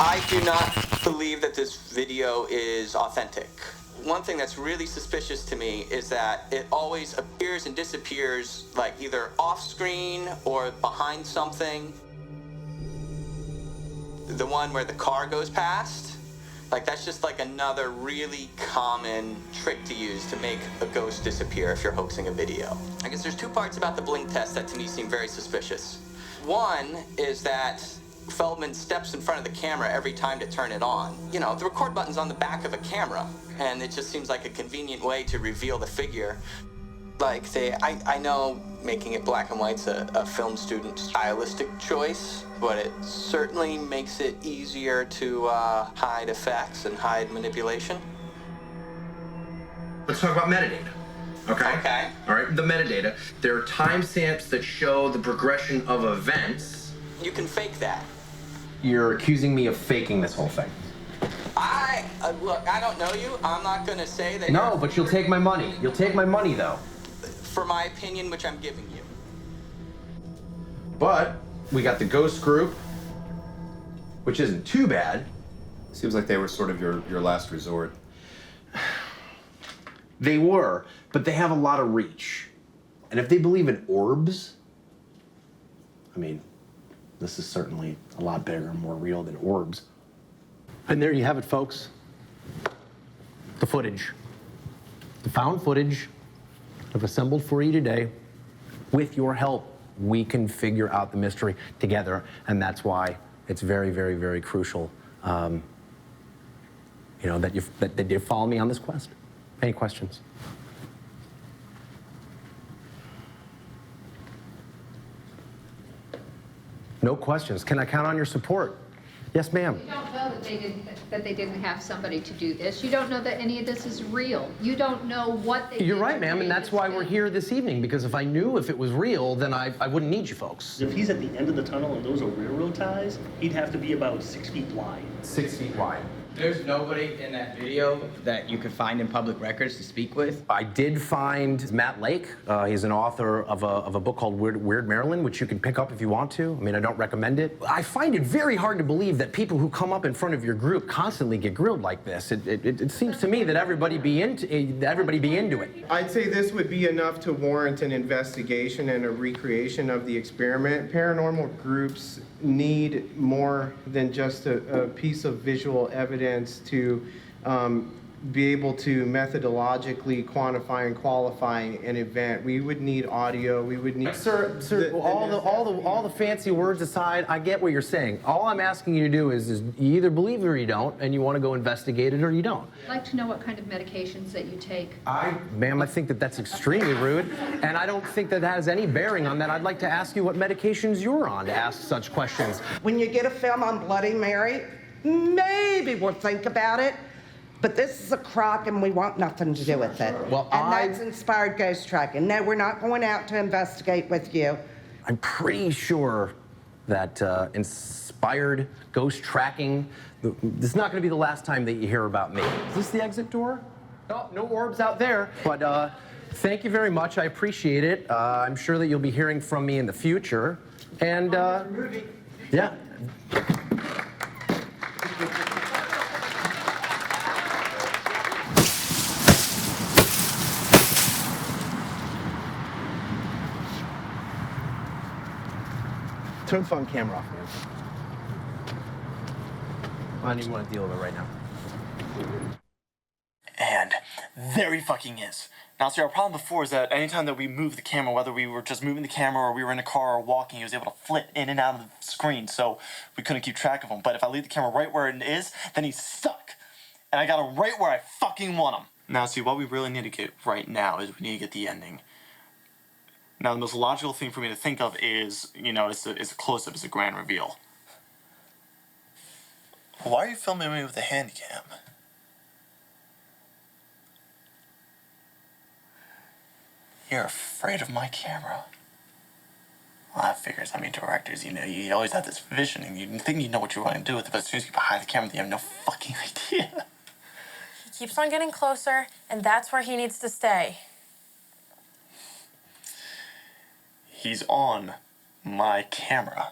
I do not believe that this video is authentic. One thing that's really suspicious to me is that it always appears and disappears like either off screen or behind something. The one where the car goes past, like that's just like another really common trick to use to make a ghost disappear if you're hoaxing a video. I guess there's 2 parts about the blink test that to me seem very suspicious. One is that Feldman steps in front of the camera every time to turn it on. You know, the record button's on the back of a camera, and it just seems like a convenient way to reveal the figure. Like, say, I know making it black and white's a film student stylistic choice, but it certainly makes it easier to hide effects and hide manipulation. Let's talk about metadata. Okay? Okay. All right, the metadata. There are timestamps that show the progression of events. You can fake that. You're accusing me of faking this whole thing. Look, I don't know you. I'm not gonna say that. No, but you'll take my money. You'll take my money, though. For my opinion, which I'm giving you. But we got the ghost group, which isn't too bad. Seems like they were sort of your last resort. They were, but they have a lot of reach. And if they believe in orbs, I mean, this is certainly a lot bigger and more real than orbs. And there you have it, folks. The footage. The found footage I've assembled for you today. With your help, we can figure out the mystery together, and that's why it's very, very, very crucial, that you follow me on this quest. Any questions? No questions. Can I count on your support? Yes, ma'am. You don't know that they didn't have somebody to do this. You don't know that any of this is real. You don't know what they You're did right, to ma'am, and that's why we're here this evening, because if I knew if it was real, then I wouldn't need you folks. If he's at the end of the tunnel and those are railroad ties, he'd have to be about 6 feet wide. 6 feet wide. There's nobody in that video that you could find in public records to speak with? I did find Matt Lake. He's an author of a book called Weird Maryland, which you can pick up if you want to. I mean, I don't recommend it. I find it very hard to believe that people who come up in front of your group constantly get grilled like this. It seems to me that everybody be into it. I'd say this would be enough to warrant an investigation and a recreation of the experiment. Paranormal groups need more than just a piece of visual evidence to be able to methodologically quantify and qualify an event. We would need audio. We would need. Sir, all the fancy words aside, I get what you're saying. All I'm asking you to do is you either believe it or you don't, and you want to go investigate it or you don't. I'd like to know what kind of medications that you take. Ma'am, I think that that's extremely rude, and I don't think that has any bearing on that. I'd like to ask you what medications you're on to ask such questions. When you get a film on Bloody Mary, maybe we'll think about it. But this is a crock and we want nothing to do with it. That's inspired ghost tracking. No, we're not going out to investigate with you. I'm pretty sure that inspired ghost tracking, this is not going to be the last time that you hear about me. Is this the exit door? No orbs out there. But thank you very much. I appreciate it. I'm sure that you'll be hearing from me in the future. And yeah. Turn the phone camera off, man. I don't even want to deal with it right now. And there he fucking is. Now, see, our problem before is that anytime that we moved the camera, whether we were just moving the camera or we were in a car or walking, he was able to flit in and out of the screen, so we couldn't keep track of him. But if I leave the camera right where it is, then he's stuck. And I got him right where I fucking want him. Now, see, what we really need to get right now is we need to get the ending. Now, the most logical thing for me to think of is, it's a close-up, it's a grand reveal. Why are you filming me with a hand cam? You're afraid of my camera. Well, that figures. I mean, directors, you always have this vision, and you think you know what you want to do with it, but as soon as you get behind the camera, you have no fucking idea. He keeps on getting closer, and that's where he needs to stay. He's on my camera.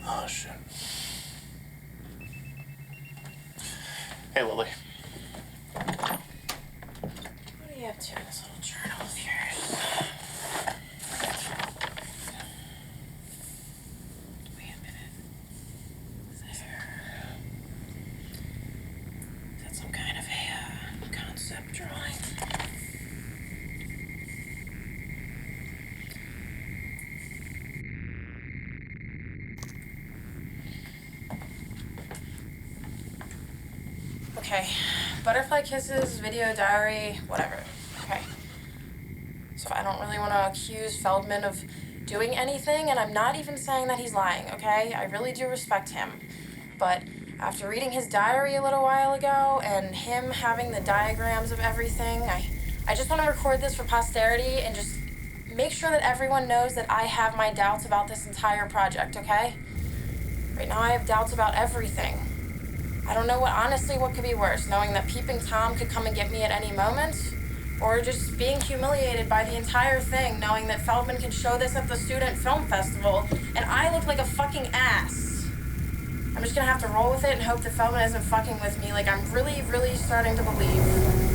Oh, shit. Hey, Lily. What are you up to in this little journal of yours? Wait a minute. Is that some kind of a concept drawing? Okay. Butterfly kisses, video diary, whatever. Okay. So I don't really want to accuse Feldman of doing anything, and I'm not even saying that he's lying, okay? I really do respect him. But after reading his diary a little while ago and him having the diagrams of everything, I just want to record this for posterity and just make sure that everyone knows that I have my doubts about this entire project, okay? Right now I have doubts about everything. I don't know what could be worse, knowing that Peeping Tom could come and get me at any moment, or just being humiliated by the entire thing, knowing that Feldman can show this at the student film festival, and I look like a fucking ass. I'm just gonna have to roll with it and hope that Feldman isn't fucking with me, like I'm really, really starting to believe.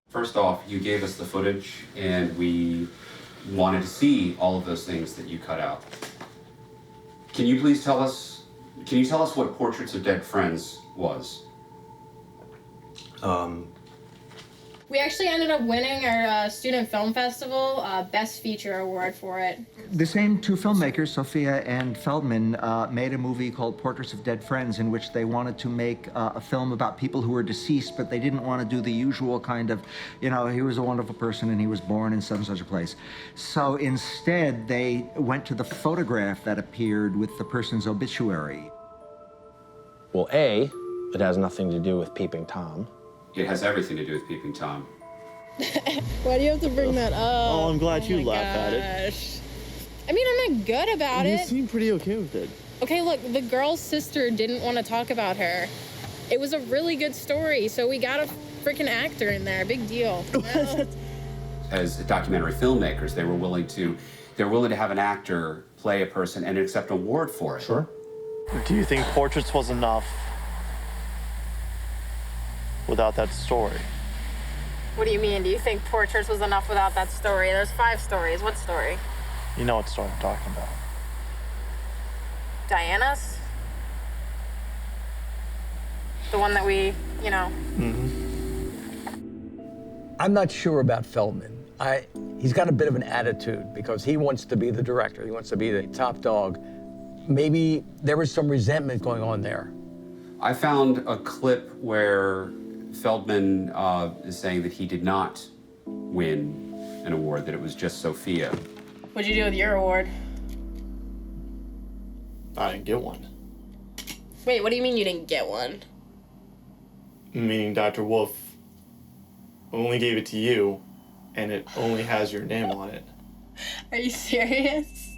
First off, you gave us the footage, and we wanted to see all of those things that you cut out. Can you please tell us what Portraits of Dead Friends was? We actually ended up winning our student film festival best feature award for it. The same two filmmakers, Sophia and Feldman, made a movie called Portraits of Dead Friends, in which they wanted to make a film about people who were deceased, but they didn't want to do the usual kind of, you know, he was a wonderful person and he was born in such and such a place. So instead, they went to the photograph that appeared with the person's obituary. Well, A, it has nothing to do with Peeping Tom. It has everything to do with Peeping Tom. Why do you have to bring that up? Oh, I'm glad you my laughed at it. gosh. I mean, I'm not good about You it. seem pretty okay with it. Okay, look, the girl's sister didn't want to talk about her. It was a really good story, so we got a freaking actor in there. Big deal. As documentary filmmakers, they were willing to have an actor play a person and accept an award for it. Sure. Do you think Portraits was enough without that story? What do you mean? Do you think Portraits was enough without that story? There's 5 stories. What story? You know what story I'm talking about. Diana's? The one that we, you know. I'm not sure about Feldman. He's got a bit of an attitude because he wants to be the director. He wants to be the top dog. Maybe there was some resentment going on there. I found a clip where Feldman is saying that he did not win an award, that it was just Sophia. What'd you do with your award? I didn't get one. Wait, what do you mean you didn't get one? Meaning Dr. Wolf only gave it to you, and it only has your name on it. Are you serious?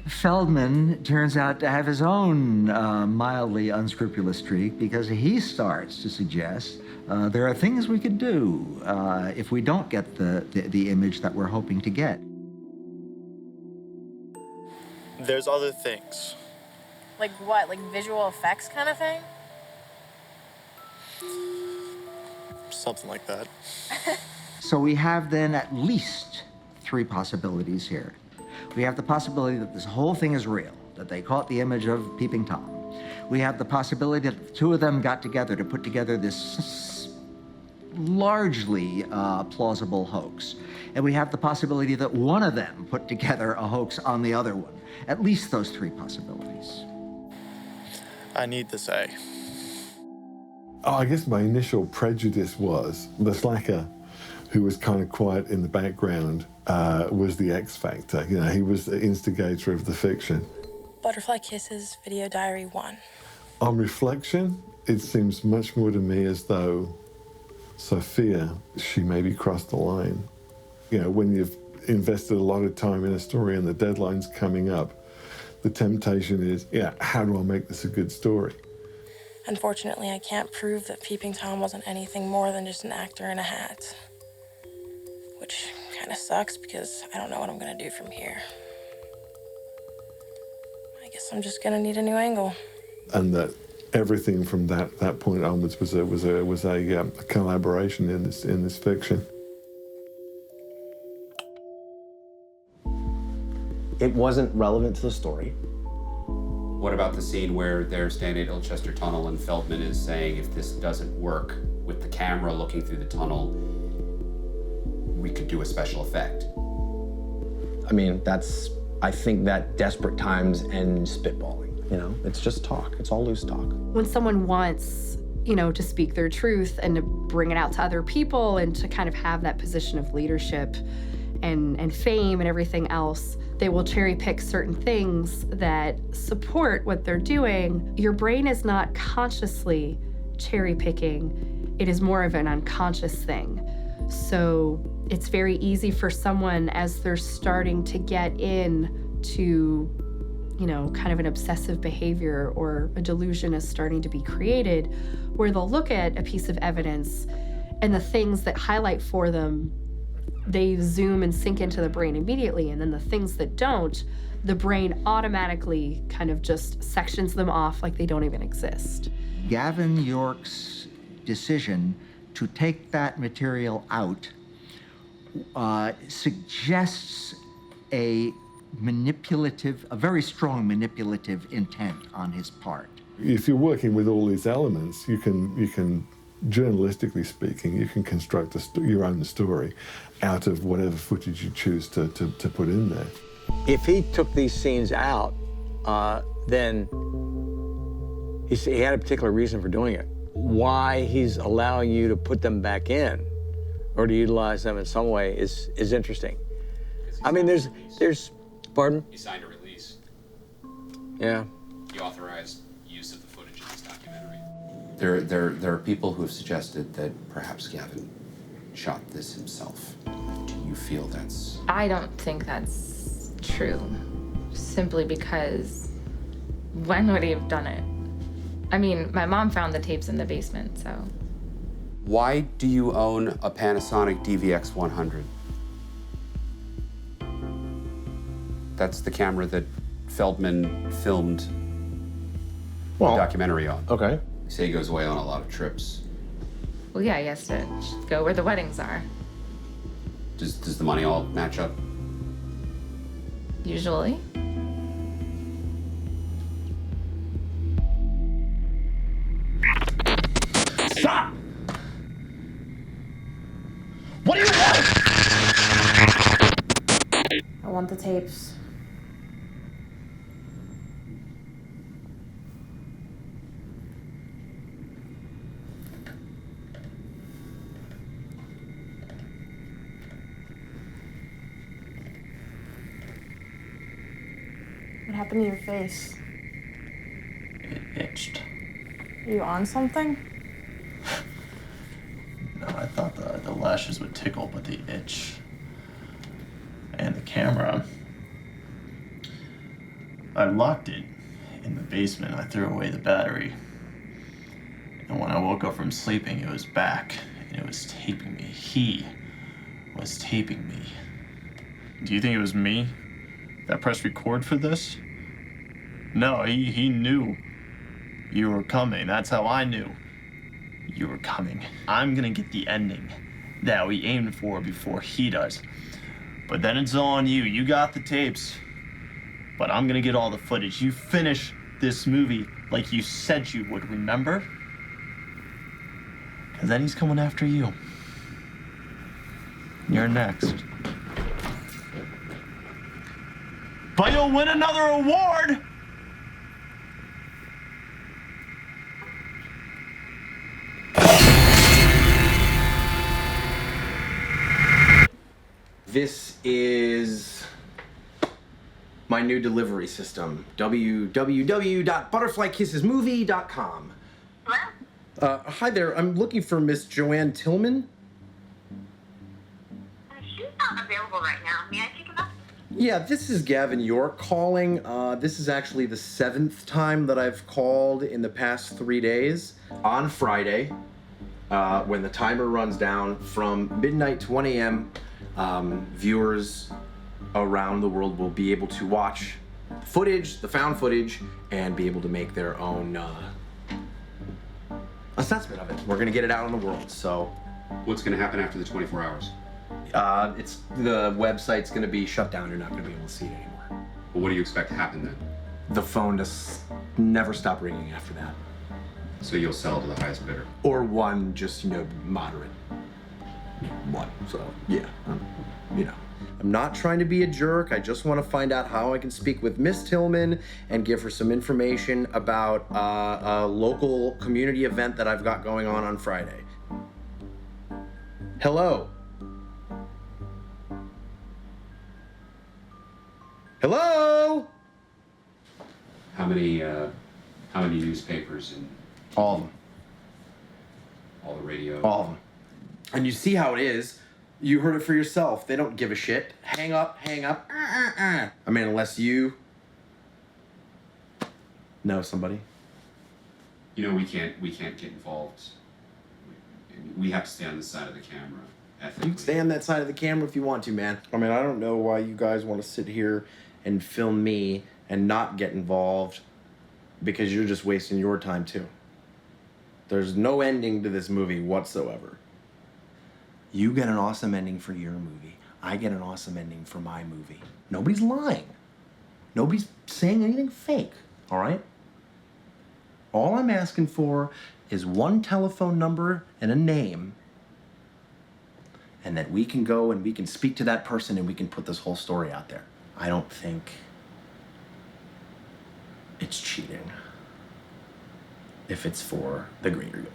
Feldman turns out to have his own mildly unscrupulous streak, because he starts to suggest there are things we could do if we don't get the image that we're hoping to get. There's other things. Like what? Like visual effects kind of thing? Something like that. So we have then at least 3 possibilities here. We have the possibility that this whole thing is real, that they caught the image of Peeping Tom. We have the possibility that the 2 of them got together to put together this largely plausible hoax. And we have the possibility that one of them put together a hoax on the other one. At least those 3 possibilities. I need this A. Oh, I guess my initial prejudice was the slacker, who was kind of quiet in the background, was the X factor. You know, he was the instigator of the fiction. Butterfly Kisses, Video Diary 1. On reflection, it seems much more to me as though Sophia, she maybe crossed the line. You know, when you've invested a lot of time in a story and the deadline's coming up, the temptation is, yeah, how do I make this a good story? Unfortunately, I can't prove that Peeping Tom wasn't anything more than just an actor in a hat. Which kind of sucks because I don't know what I'm gonna do from here. I guess I'm just gonna need a new angle. And that everything from that point onwards was a collaboration in this fiction. It wasn't relevant to the story. What about the scene where they're standing at Ilchester Tunnel and Feldman is saying if this doesn't work with the camera looking through the tunnel, we could do a special effect. I mean, I think that desperate times end spitballing, you know? It's just talk. It's all loose talk. When someone wants, to speak their truth and to bring it out to other people and to kind of have that position of leadership and fame and everything else, they will cherry pick certain things that support what they're doing. Your brain is not consciously cherry picking. It is more of an unconscious thing. So it's very easy for someone as they're starting to get into, kind of an obsessive behavior or a delusion is starting to be created, where they'll look at a piece of evidence and the things that highlight for them, they zoom and sink into the brain immediately. And then the things that don't, the brain automatically kind of just sections them off like they don't even exist. Gavin York's decision to take that material out suggests a very strong manipulative intent on his part. If you're working with all these elements, you can journalistically speaking, you can construct your own story out of whatever footage you choose to put in there. If he took these scenes out, then he had a particular reason for doing it. Why he's allowing you to put them back in or to utilize them in some way is interesting. I mean, there's, pardon? He signed a release. Yeah. He authorized use of the footage in this documentary. There are people who have suggested that perhaps Gavin shot this himself. Do you feel that's... I don't think that's true, simply because when would he have done it? I mean, my mom found the tapes in the basement, so. Why do you own a Panasonic DVX 100? That's the camera that Feldman filmed the documentary on. Okay. You say he goes away on a lot of trips. Well, yeah, he has to go where the weddings are, Does the money all match up? usually. Stop! What do you want? I want the tapes. What happened to your face? It itched. Are you on something? No, I thought the lashes would tickle, but the itch and the camera, I locked it in the basement. I threw away the battery. And when I woke up from sleeping, it was back and it was taping me. He was taping me. Do you think it was me that pressed record for this? No, he knew you were coming. That's how I knew you were coming. I'm gonna get the ending that we aimed for before he does. But then it's on you. You got the tapes. But I'm gonna get all the footage. You finish this movie like you said you would, remember? Because then he's coming after you. You're next. But you'll win another award! This is my new delivery system, www.butterflykissesmovie.com. Hi there, I'm looking for Miss Joanne Tillman. She's not available right now. May I take a message? Yeah, this is Gavin York calling. This is actually the 7th time that I've called in the past 3 days. On Friday, when the timer runs down from midnight to 1 a.m., viewers around the world will be able to watch footage, the found footage, and be able to make their own assessment of it. We're gonna get it out in the world, so. What's gonna happen after the 24 hours? The website's gonna be shut down. You're not gonna be able to see it anymore. Well, what do you expect to happen then? The phone just never stop ringing after that. So you'll sell to the highest bidder? Or one just, moderate. what? So, yeah, you know. I'm not trying to be a jerk. I just want to find out how I can speak with Miss Tillman and give her some information about a local community event that I've got going on Friday. Hello? Hello? How many newspapers and All of them. all the radio? All of them. And you see how it is. You heard it for yourself. They don't give a shit. Hang up, hang up. I mean, unless you know somebody. You know, we can't get involved. We have to stay on the side of the camera. You can stay on that side of the camera if you want to, man. I mean, I don't know why you guys want to sit here and film me and not get involved, because you're just wasting your time too. There's no ending to this movie whatsoever. You get an awesome ending for your movie. I get an awesome ending for my movie. Nobody's lying. Nobody's saying anything fake, all right? All I'm asking for is one telephone number and a name, and that we can go and we can speak to that person and we can put this whole story out there. I don't think it's cheating if it's for the greater good.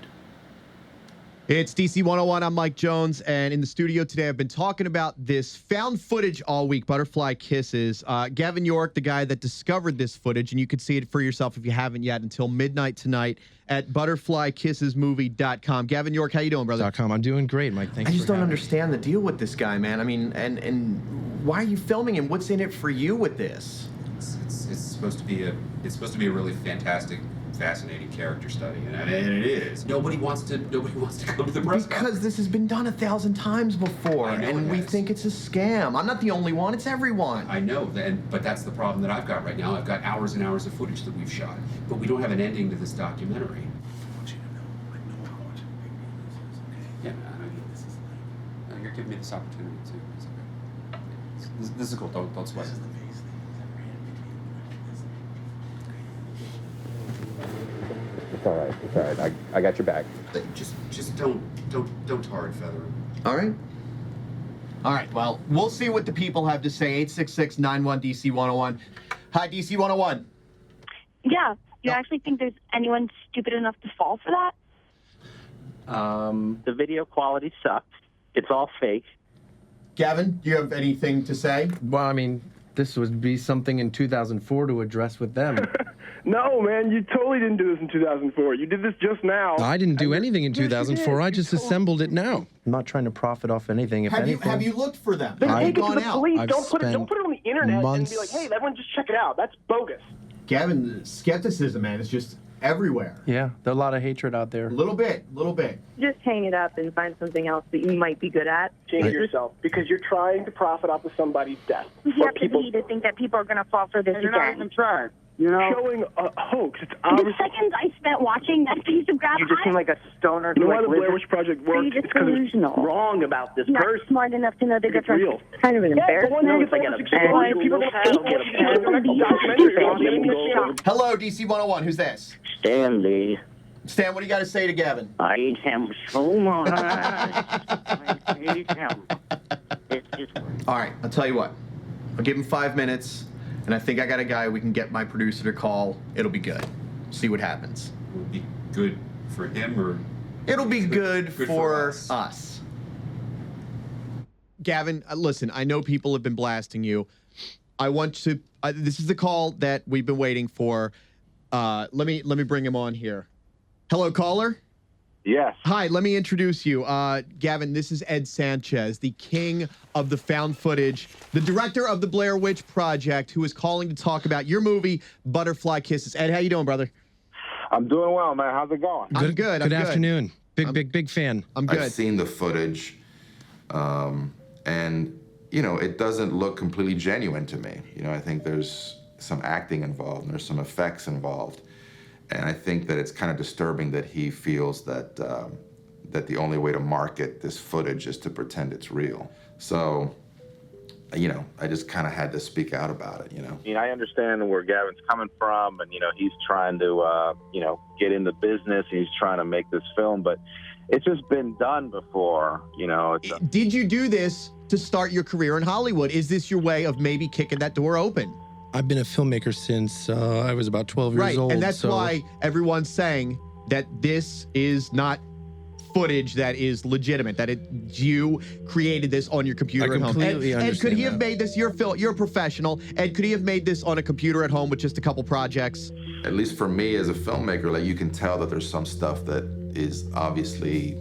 It's DC 101. I'm Mike Jones, and in the studio today, I've been talking about this found footage all week, Butterfly Kisses. Gavin York, the guy that discovered this footage, and you can see it for yourself if you haven't yet until midnight tonight at butterflykissesmovie.com. Gavin York, how you doing, brother? .com. I'm doing great, Mike. Thanks. I just for don't having me. understand the deal with this guy, man. I mean, and why are you filming him? What's in it for you with this? It's supposed to be a really fantastic, fascinating character study, and it is. Nobody wants to come to the press Because this has been done 1,000 times before, and we think it's a scam. I'm not the only one, it's everyone. I know, but that's the problem that I've got right now. I've got hours and hours of footage that we've shot, but we don't have an ending to this documentary. I want you to know, I know how much big this is, okay? Yeah, I mean, this is like, you're giving me this opportunity too. It's okay. This is cool. Don't sweat it. It's all right. It's all right. I got your back. Just don't tar and feather him. All right. All right, well, we'll see what the people have to say. 866-91-DC-101. Hi, DC-101. Yeah. Do you actually think there's anyone stupid enough to fall for that? The video quality sucks. It's all fake. Gavin, do you have anything to say? Well, I mean, this would be something in 2004 to address with them. No, man, you totally didn't do this in 2004. You did this just now. I didn't do anything in 2004. I just assembled it now. I'm not trying to profit off anything. If anything, Have you looked for them? Then Have take you it to gone the out? police. I've Don't put it on the internet months- and be like, hey, everyone just check it out. That's bogus. Gavin, the skepticism, man, is just everywhere. Yeah, there's a lot of hatred out there. A little bit. Just hang it up and find something else that you might be good at. Change yourself because you're trying to profit off of somebody's death. You have to be to think that people are going to fall for this You're not again. even trying. You know, showing a hoax. It's The obviously. seconds I spent watching that piece of graph, You just seem like a stoner You who know why like the lives Blair Witch Project Are you worked? just It's because it's delusional? wrong about this not person. smart enough to know the It's difference. real. It's kind of an embarrassment. It's like a people don't have Hello, DC-101. Who's this? Stanley. Stan, what do you got to say to Gavin? I hate him so much. I hate him. It's just. All right, I'll tell you what. I'll give him 5 minutes, and I think I got a guy we can get my producer to call. It'll be good. See what happens. Will it be good for him or? It'll be good for us. us. Gavin, listen, I know people have been blasting you. I want to. This is the call that we've been waiting for. Let me bring him on here. Hello, caller. Yes. Hi, let me introduce you. Gavin, this is Ed Sanchez, the king of the found footage, the director of the Blair Witch Project, who is calling to talk about your movie, Butterfly Kisses. Ed, how you doing, brother? I'm doing well, man. How's it going? I'm good. Good afternoon. Big fan. I'm good. I've seen the footage, and you know, it doesn't look completely genuine to me. You know, I think there's some acting involved and there's some effects involved, and I think that it's kind of disturbing that he feels that that the only way to market this footage is to pretend it's real. So, you know, I just kind of had to speak out about it, you know. I mean, I understand where Gavin's coming from, and, he's trying to, get in the business, and he's trying to make this film, but it's just been done before, Did you do this to start your career in Hollywood? Is this your way of maybe kicking that door open? I've been a filmmaker since I was about 12 years old. And that's why everyone's saying that this is not footage that is legitimate, that you created this on your computer at home. completely Ed, could he have understand made this, you're a professional, Ed, could he have made this on a computer at home with just a couple projects? At least for me as a filmmaker, like, you can tell that there's some stuff that is obviously,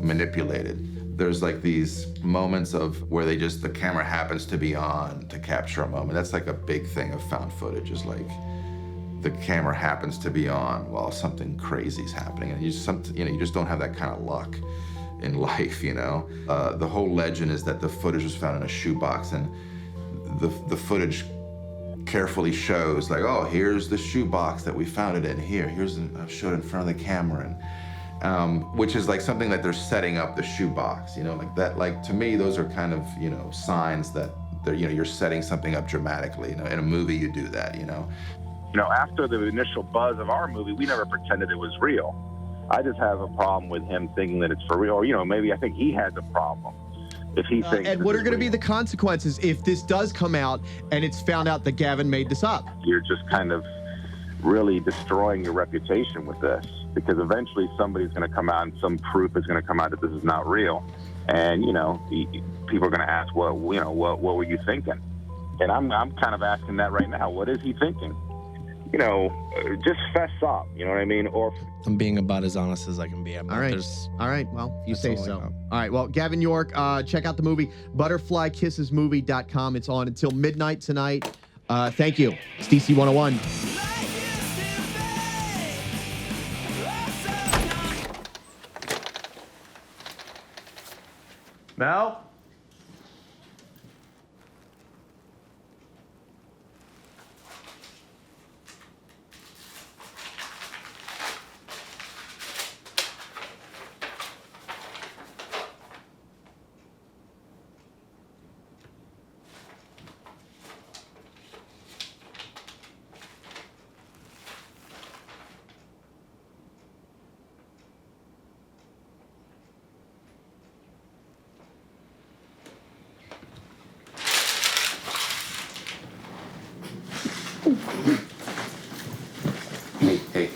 manipulated. There's like these moments of where the camera happens to be on to capture a moment. That's like a big thing of found footage, is like the camera happens to be on while something crazy is happening, and you just don't have that kind of luck in life, The whole legend is that the footage was found in a shoebox, and the footage carefully shows, like, oh, here's the shoebox that we found it in. I've showed it in front of the camera, and which is like something that they're setting up the shoebox, like that. Like, to me, those are kind of signs that you're setting something up dramatically. In a movie, you do that. After the initial buzz of our movie, we never pretended it was real. I just have a problem with him thinking that it's for real. Or, maybe I think he has a problem if he thinks. And what are going to be the consequences if this does come out and it's found out that Gavin made this up? You're just kind of really destroying your reputation with this, because eventually somebody's going to come out and some proof is going to come out that this is not real. And, people are going to ask, what were you thinking? And I'm kind of asking that right now. What is he thinking? Just fess up, you know what I mean? Or I'm being about as honest as I can be. All right. Well, you say so. All right. Well, Gavin York, check out the movie, butterflykissesmovie.com. It's on until midnight tonight. Thank you. It's DC 101. Mel? Hey.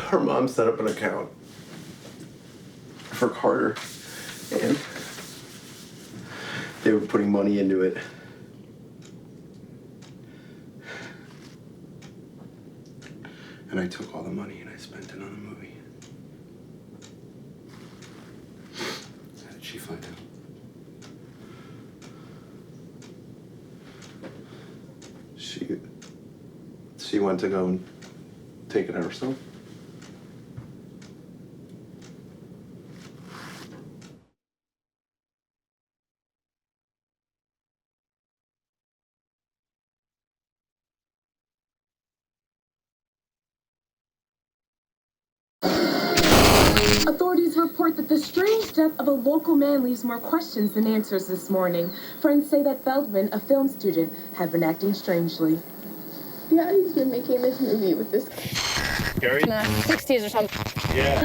Her mom set up an account for Carter, and they were putting money into it. And I took all the money and I spent it on a movie. How did she find out? She went to go and take it out herself. Authorities report that the strange death of a local man leaves more questions than answers this morning. Friends say that Feldman, a film student, had been acting strangely. Yeah, he's been making this movie with this Gary? in the 60s or something. Yeah.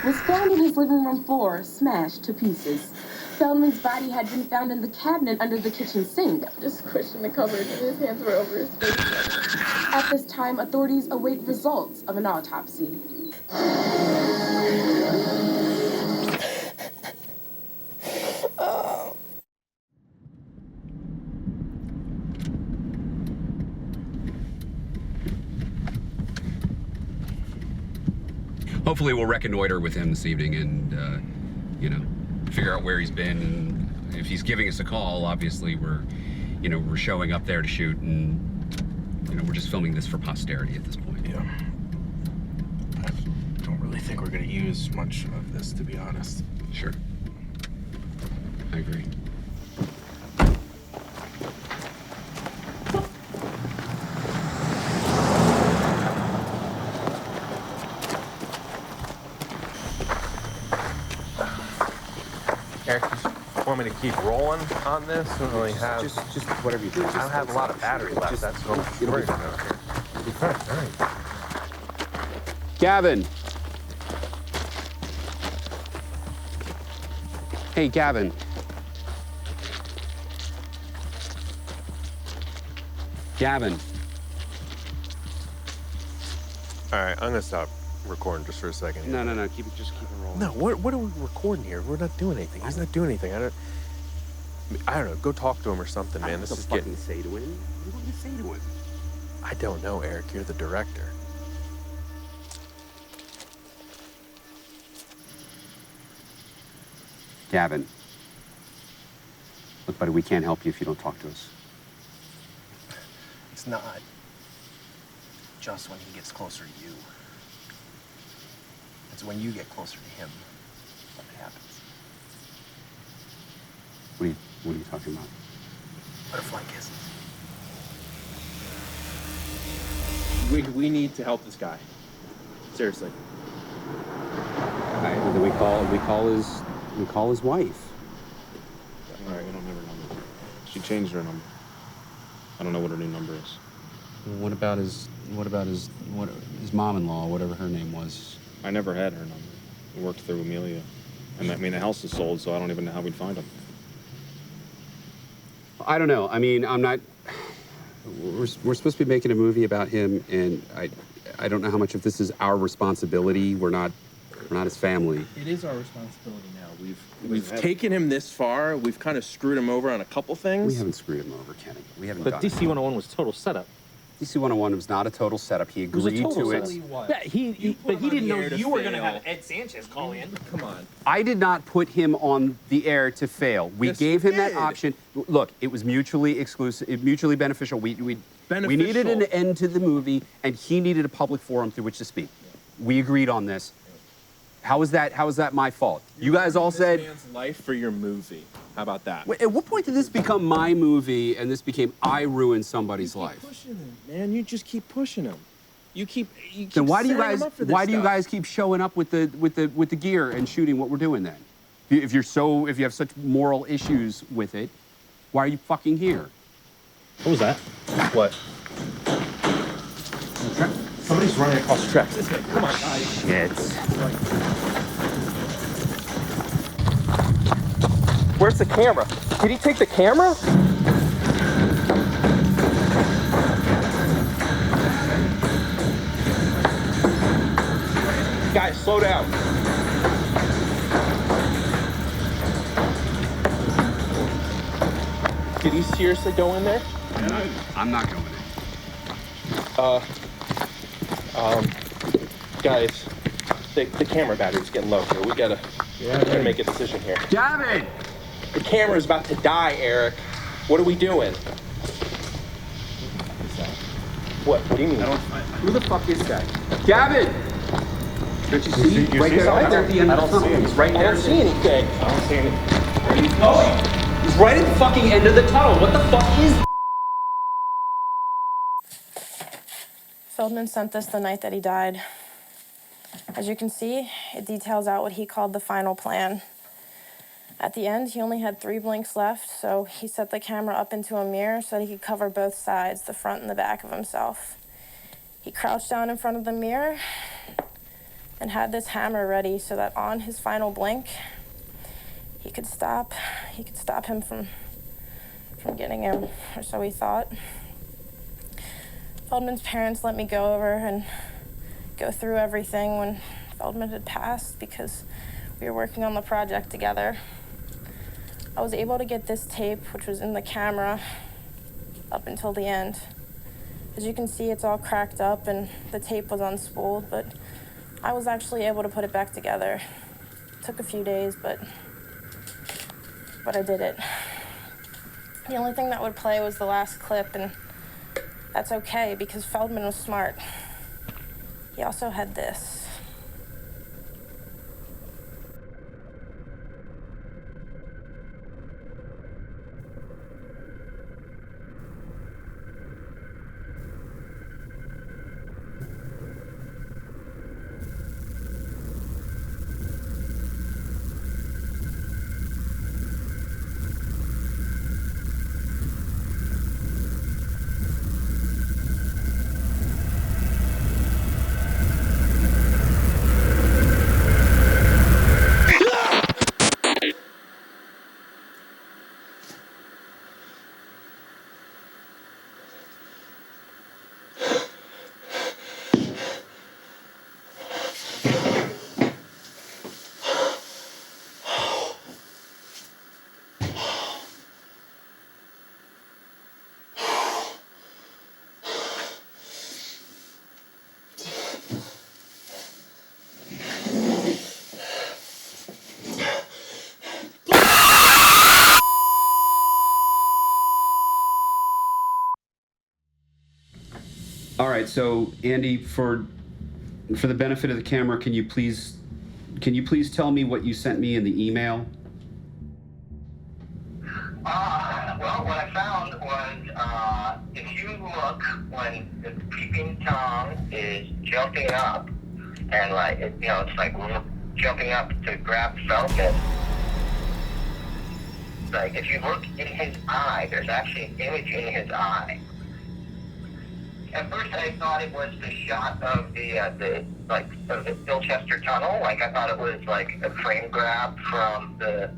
Was found on his living room floor, smashed to pieces. Feldman's body had been found in the cabinet under the kitchen sink. Just squished in the cupboard and his hands were over his face. At this time, authorities await results of an autopsy. Hopefully we'll reconnoiter with him this evening and, figure out where he's been. And if he's giving us a call, obviously we're showing up there to shoot, and, we're just filming this for posterity at this point. Yeah. I don't really think we're going to use much of this, to be honest. Sure. I agree. Want me to keep rolling on this? I don't really have. Just whatever you do. I don't have a lot of battery left. That's what I'm worried about here. All right. Gavin. Hey, Gavin. Gavin. All right, I'm gonna stop recording just for a second. Here. No. Keep it rolling. No, what are we recording here? We're not doing anything. He's not doing anything. I don't know. Go talk to him or something, man. This is getting. What do you say to him? What do you say to him? I don't know, Erik. You're the director. Gavin. Look, buddy, we can't help you if you don't talk to us. It's not just when he gets closer to you. It's when you get closer to him that it happens. What are you talking about? Butterfly kisses. We need to help this guy. Seriously. All right, well, then we call his wife. All right, we don't have her number. She changed her number. I don't know what her new number is. What about his mom-in-law, whatever her name was? I never had her number. We worked through Amelia. And I mean, the house is sold, so I don't even know how we'd find him. I don't know. I mean, I'm not. We're supposed to be making a movie about him, and I don't know how much of this is our responsibility. We're not his family. It is our responsibility now. We've taken him this far. We've kind of screwed him over on a couple things. We haven't screwed him over, Kenny. We haven't. But done DC 101 was total setup. DC 101 was not a total setup. He agreed to it. Yeah, but he didn't know you were going to have Ed Sanchez call in. Come on. I did not put him on the air to fail. We gave him that option. Look, it was mutually exclusive, mutually beneficial. We needed an end to the movie, and he needed a public forum through which to speak. We agreed on this. How is that my fault? You guys all said. This man's life for your movie. How about that? At what point did this become my movie and this became I ruined somebody's life? Pushing him, man. You just keep pushing him. You keep Then why do you setting guys him up for this stuff. guys keep showing up with the gear and shooting what we're doing then? If you have such moral issues with it, why are you fucking here? What was that? What? Somebody's running across the tracks. Come on, guys. Shit. Where's the camera? Did he take the camera? Guys, slow down. Did he seriously go in there? I'm not going in. Guys, the camera battery's getting low here. We gotta make a decision here. Gavin! The camera's about to die, Erik. What are we doing? What do you mean? Who the fuck is that? Gavin! Don't you see? Right there at the end of the tunnel. He's right there. I don't see anything. I don't see anything. Where are you going? He's right at the fucking end of the tunnel. What the fuck is Feldman sent this the night that he died. As you can see, it details out what he called the final plan. At the end, he only had 3 blinks left, so he set the camera up into a mirror so that he could cover both sides, the front and the back of himself. He crouched down in front of the mirror and had this hammer ready so that on his final blink, he could stop him from getting him, or so he thought. Feldman's parents let me go over and go through everything when Feldman had passed because we were working on the project together. I was able to get this tape, which was in the camera, up until the end. As you can see, it's all cracked up and the tape was unspooled, but I was actually able to put it back together. It took a few days, but I did it. The only thing that would play was the last clip, and that's okay because Feldman was smart. He also had this. All right, so Andy, for the benefit of the camera, can you please tell me what you sent me in the email? Well, what I found was, if you look when the peeping Tom is jumping up, and like, it's like jumping up to grab Feldman. Like, if you look in his eye, there's actually an image in his eye. At first, I thought it was the shot of the of the Bilchester Tunnel. Like, I thought it was like a frame grab from the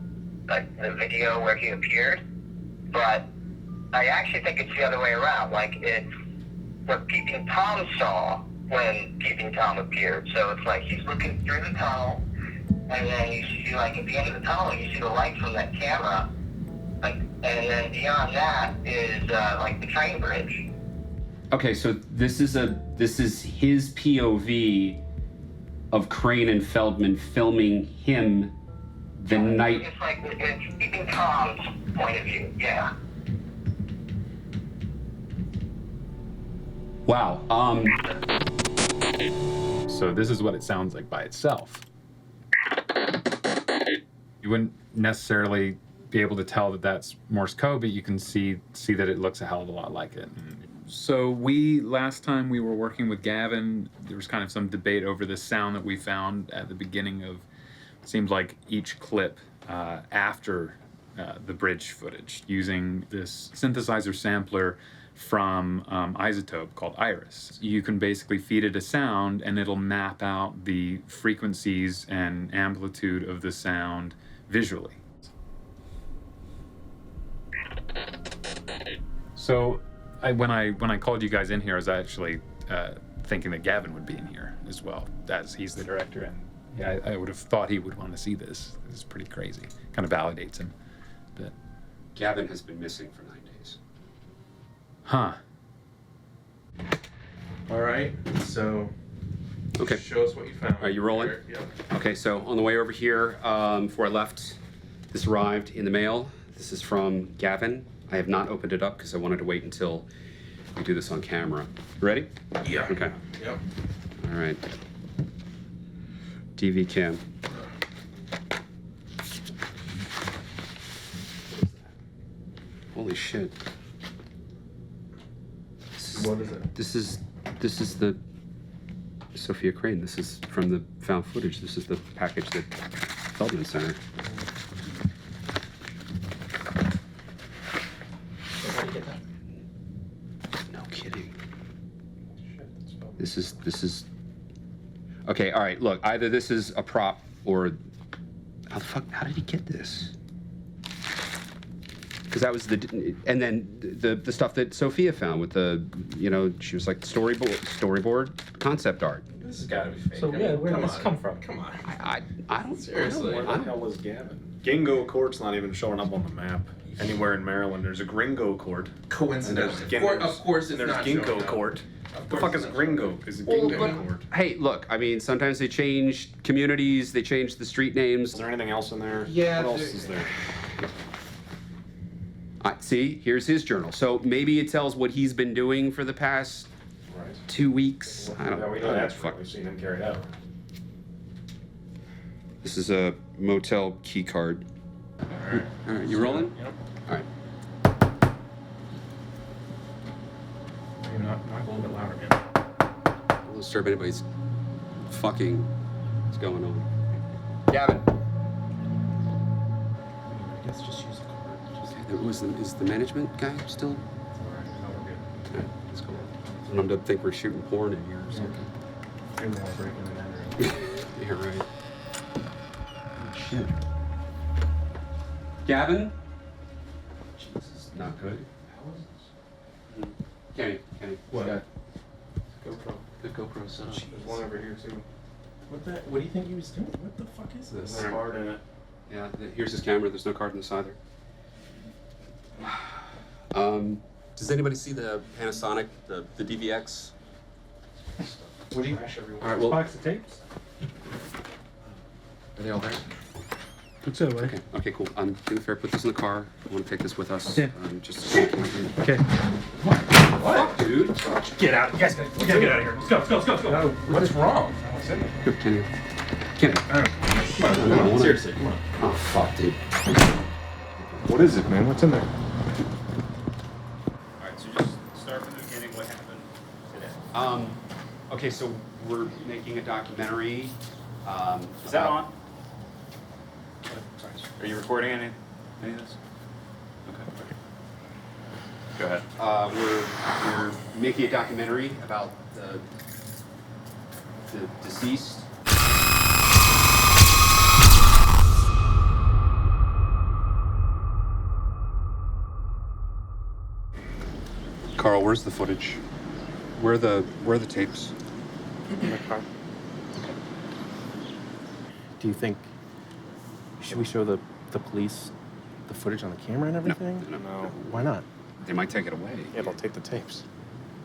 video where he appeared. But I actually think it's the other way around. Like, it's what Peeping Tom saw when Peeping Tom appeared. So it's like he's looking through the tunnel, and then you see, like, at the end of the tunnel, you see the light from that camera. Like, and then beyond that is like the train bridge. Okay, so this is his POV of Crane and Feldman filming him the night. It's like it's Peeping Tom's point of view. Yeah. Wow. So this is what it sounds like by itself. You wouldn't necessarily be able to tell that that's Morse code, but you can see that it looks a hell of a lot like it. So last time we were working with Gavin, there was kind of some debate over the sound that we found at the beginning of, seems like each clip after the bridge footage, using this synthesizer sampler from Isotope called Iris. You can basically feed it a sound and it'll map out the frequencies and amplitude of the sound visually. So when I called you guys in here, I was actually thinking that Gavin would be in here as well, as he's the director, and yeah, I would have thought he would want to see this. This is pretty crazy. Kind of validates him. But Gavin has been missing for 9 days. Huh. All right, so Okay. show us what you found. Are you rolling? Yep. Okay, so on the way over here, before I left, this arrived in the mail. This is from Gavin. I have not opened it up because I wanted to wait until we do this on camera. You ready? Yeah. Okay. Yep. All right. DV cam. Holy shit. What is it? This is the Sophia Crane. This is from the found footage. This is the package that Feldman sent her. How do you get that? No kidding. This is. Okay, all right. Look, either this is a prop or how did he get this? Because that was and then the stuff that Sophia found with the, she was like storyboard concept art. This has got to be fake. So yeah, where did this come from? Come on. I don't Seriously. I Where the don't- hell is Gavin? Gingo Court's not even showing up on the map anywhere in Maryland. There's a Gringo Court. Coincidence. And there's Of course and it's there's not Ginkgo showing up. Court. The course fuck is it's not Gringo? Is it Well, Gingo but- Court? Hey, look, I mean, sometimes they change communities, they change the street names. Is there anything else in there? Yeah, What else is there? See, here's his journal. So maybe it tells what he's been doing for the past Right. 2 weeks. I don't Yeah, we know. know that's fuck. We've seen him carried out. This is a motel key card. All right, you rolling? Yep. All right. Maybe not a little bit louder, man. Don't disturb anybody's fucking. What's going on? Gavin. I guess just use a card. Is the management guy still? Alright, no, we're good. Okay, let's go. I don't know, think we're shooting porn in here or something. Maybe they'll break in and enter. Yeah, right. Oh, shit. Gavin? This is not good. Kenny. What? Got GoPro. the GoPro set up. There's one over here too. What do you think he was doing? What the fuck is this? There's a card in it. Yeah, here's his camera. There's no card in this either. Does anybody see the Panasonic, the DVX? What do you? Crash everyone. All right, well, Box of tapes. are they all there? Looks that way. Okay, okay, cool. Do me a favor, put this in the car. I want to take this with us. Yeah. Just Okay. What, dude? Get out. You guys we gotta get out of here. Let's go. No, what is wrong? Here, Kenny. Come on, seriously, come on. Oh, fuck, dude. What is it, man? What's in there? Alright, so just start from the beginning. What happened today? Okay, so we're making a documentary. Is that on? Sorry. Are you recording any of this? Okay. Go ahead. We're making a documentary about the deceased. Carl, where's the footage? Where are the tapes? In my car. Do you think, should we show the police the footage on the camera and everything? No. Why not? They might take it away. Yeah, they'll take the tapes.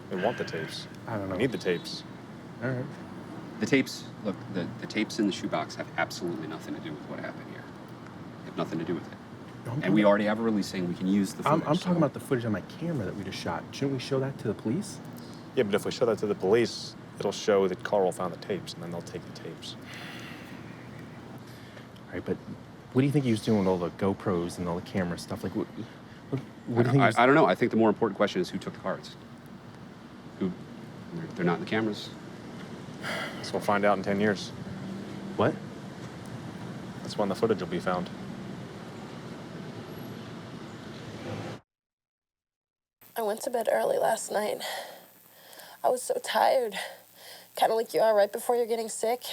They want the tapes. I don't know. We need the tapes. All right. The tapes, look, the tapes in the shoebox have absolutely nothing to do with what happened here. They have nothing to do with it. And we already have a release saying we can use the footage. I'm talking about the footage on my camera that we just shot. Shouldn't we show that to the police? Yeah, but if we show that to the police, it'll show that Carl found the tapes, and then they'll take the tapes. All right, but what do you think he was doing with all the GoPros and all the camera stuff? Like, what do you think? I don't know. I think the more important question is who took the cards. They're not in the cameras. So we'll find out in 10 years. What? That's when the footage will be found. I went to bed early last night. I was so tired, kind of like you are right before you're getting sick.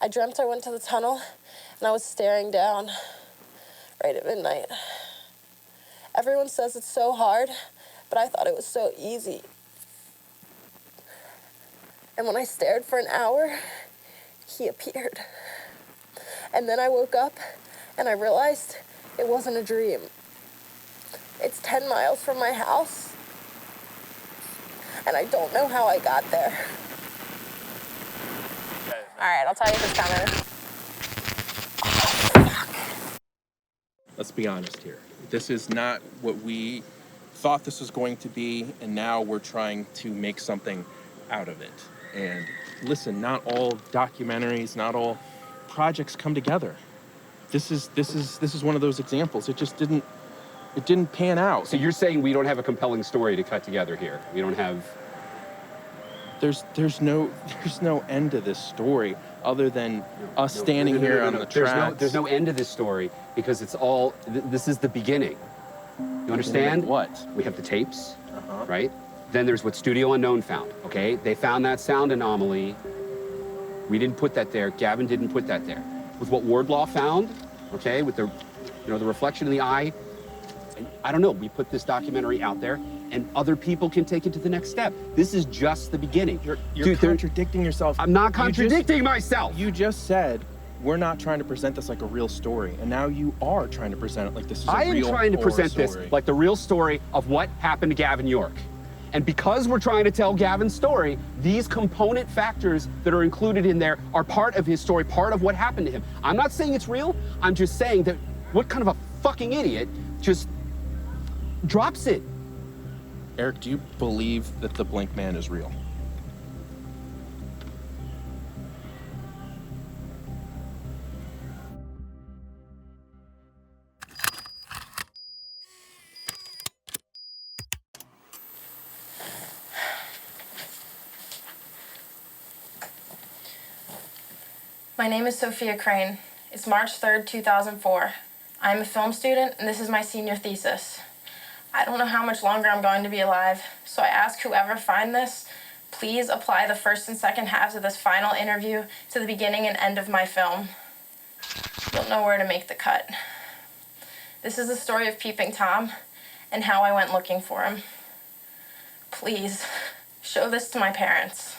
I dreamt I went to the tunnel, and I was staring down right at midnight. Everyone says it's so hard, but I thought it was so easy. And when I stared for an hour, he appeared. And then I woke up, and I realized it wasn't a dream. It's 10 miles from my house, and I don't know how I got there. All right, I'll tell you if it's coming. Let's be honest here. This is not what we thought this was going to be, and now we're trying to make something out of it. And listen, not all documentaries, not all projects come together. This is one of those examples. It just didn't pan out. So you're saying we don't have a compelling story to cut together here? We don't have... There's no end to this story other than us standing here on the tracks. There's no end to this story because it's all, this is the beginning. You understand? What? We have the tapes, right? Then there's what Studio Unknown found, okay? They found that sound anomaly. We didn't put that there. Gavin didn't put that there. With what Wardlaw found, okay, with the, the reflection in the eye, and I don't know, we put this documentary out there and other people can take it to the next step. This is just the beginning. You're contradicting yourself. I'm not contradicting myself. You just said we're not trying to present this like a real story, and now you are trying to present it like this is a real I am trying to present story. this like the real story of what happened to Gavin York. And because we're trying to tell Gavin's story, these component factors that are included in there are part of his story, part of what happened to him. I'm not saying it's real. I'm just saying that what kind of a fucking idiot just drops it? Erik, do you believe that the Blink Man is real? My name is Sophia Crane. It's March 3rd, 2004. I'm a film student, and this is my senior thesis. I don't know how much longer I'm going to be alive, so I ask whoever find this, please apply the first and second halves of this final interview to the beginning and end of my film. You'll know where to make the cut. This is the story of Peeping Tom and how I went looking for him. Please, show this to my parents.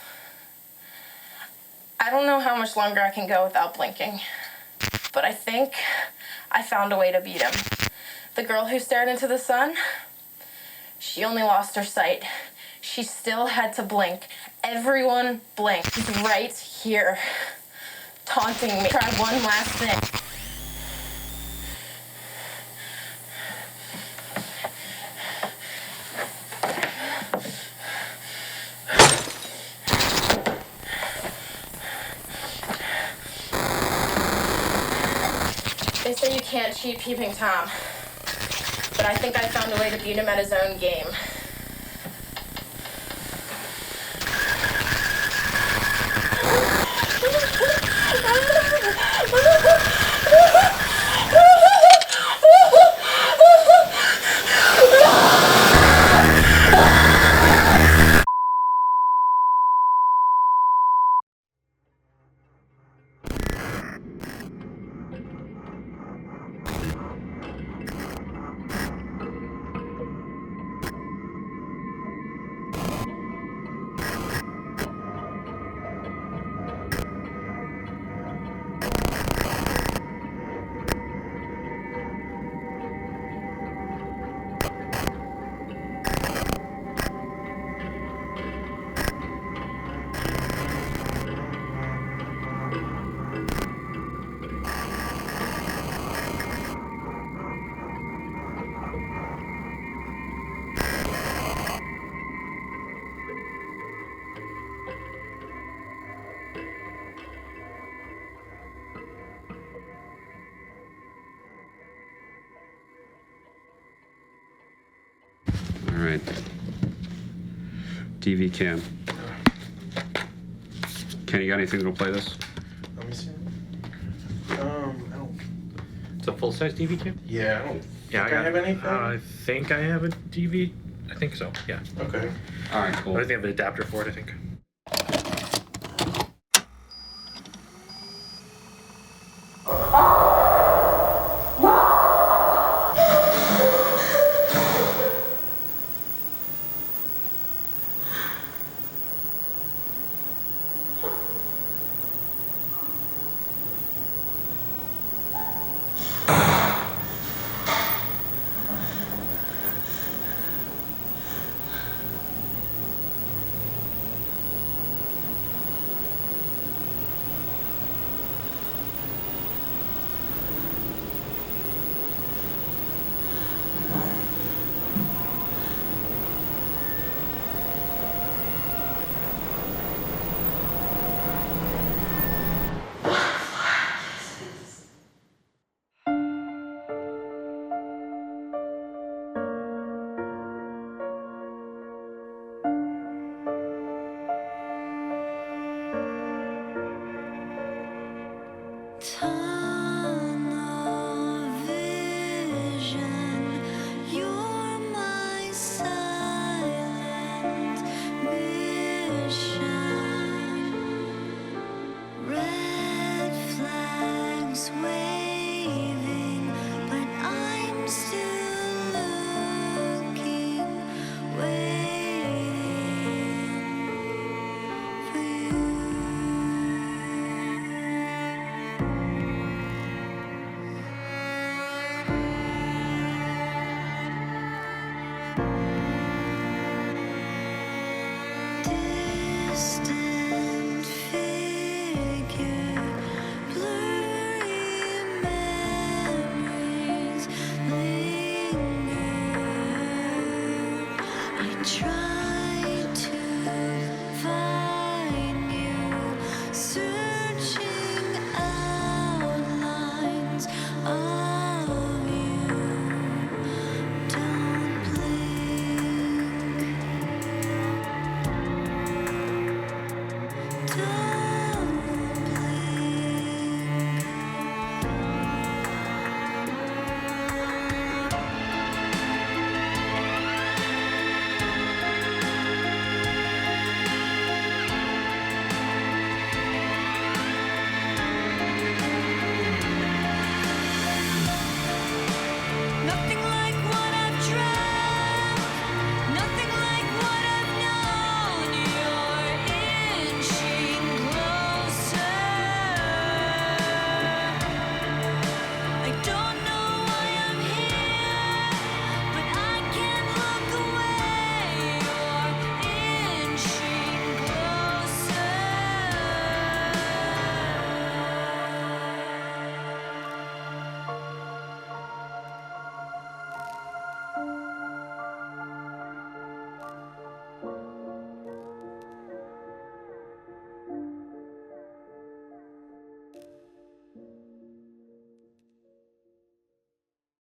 I don't know how much longer I can go without blinking, but I think I found a way to beat him. The girl who stared into the sun, she only lost her sight. She still had to blink. Everyone blinked. He's right here, taunting me. Try one last thing. can't cheat Peeping Tom, but I think I found a way to beat him at his own game. All right. DV cam. Ken, you got anything that'll play this? Let me see. I don't. It's a full-size DV cam? Yeah, I don't. Yeah, think I have anything. I think I have a DV. I think so. Yeah. Okay. All right, cool. I think I have an adapter for it. I think. Try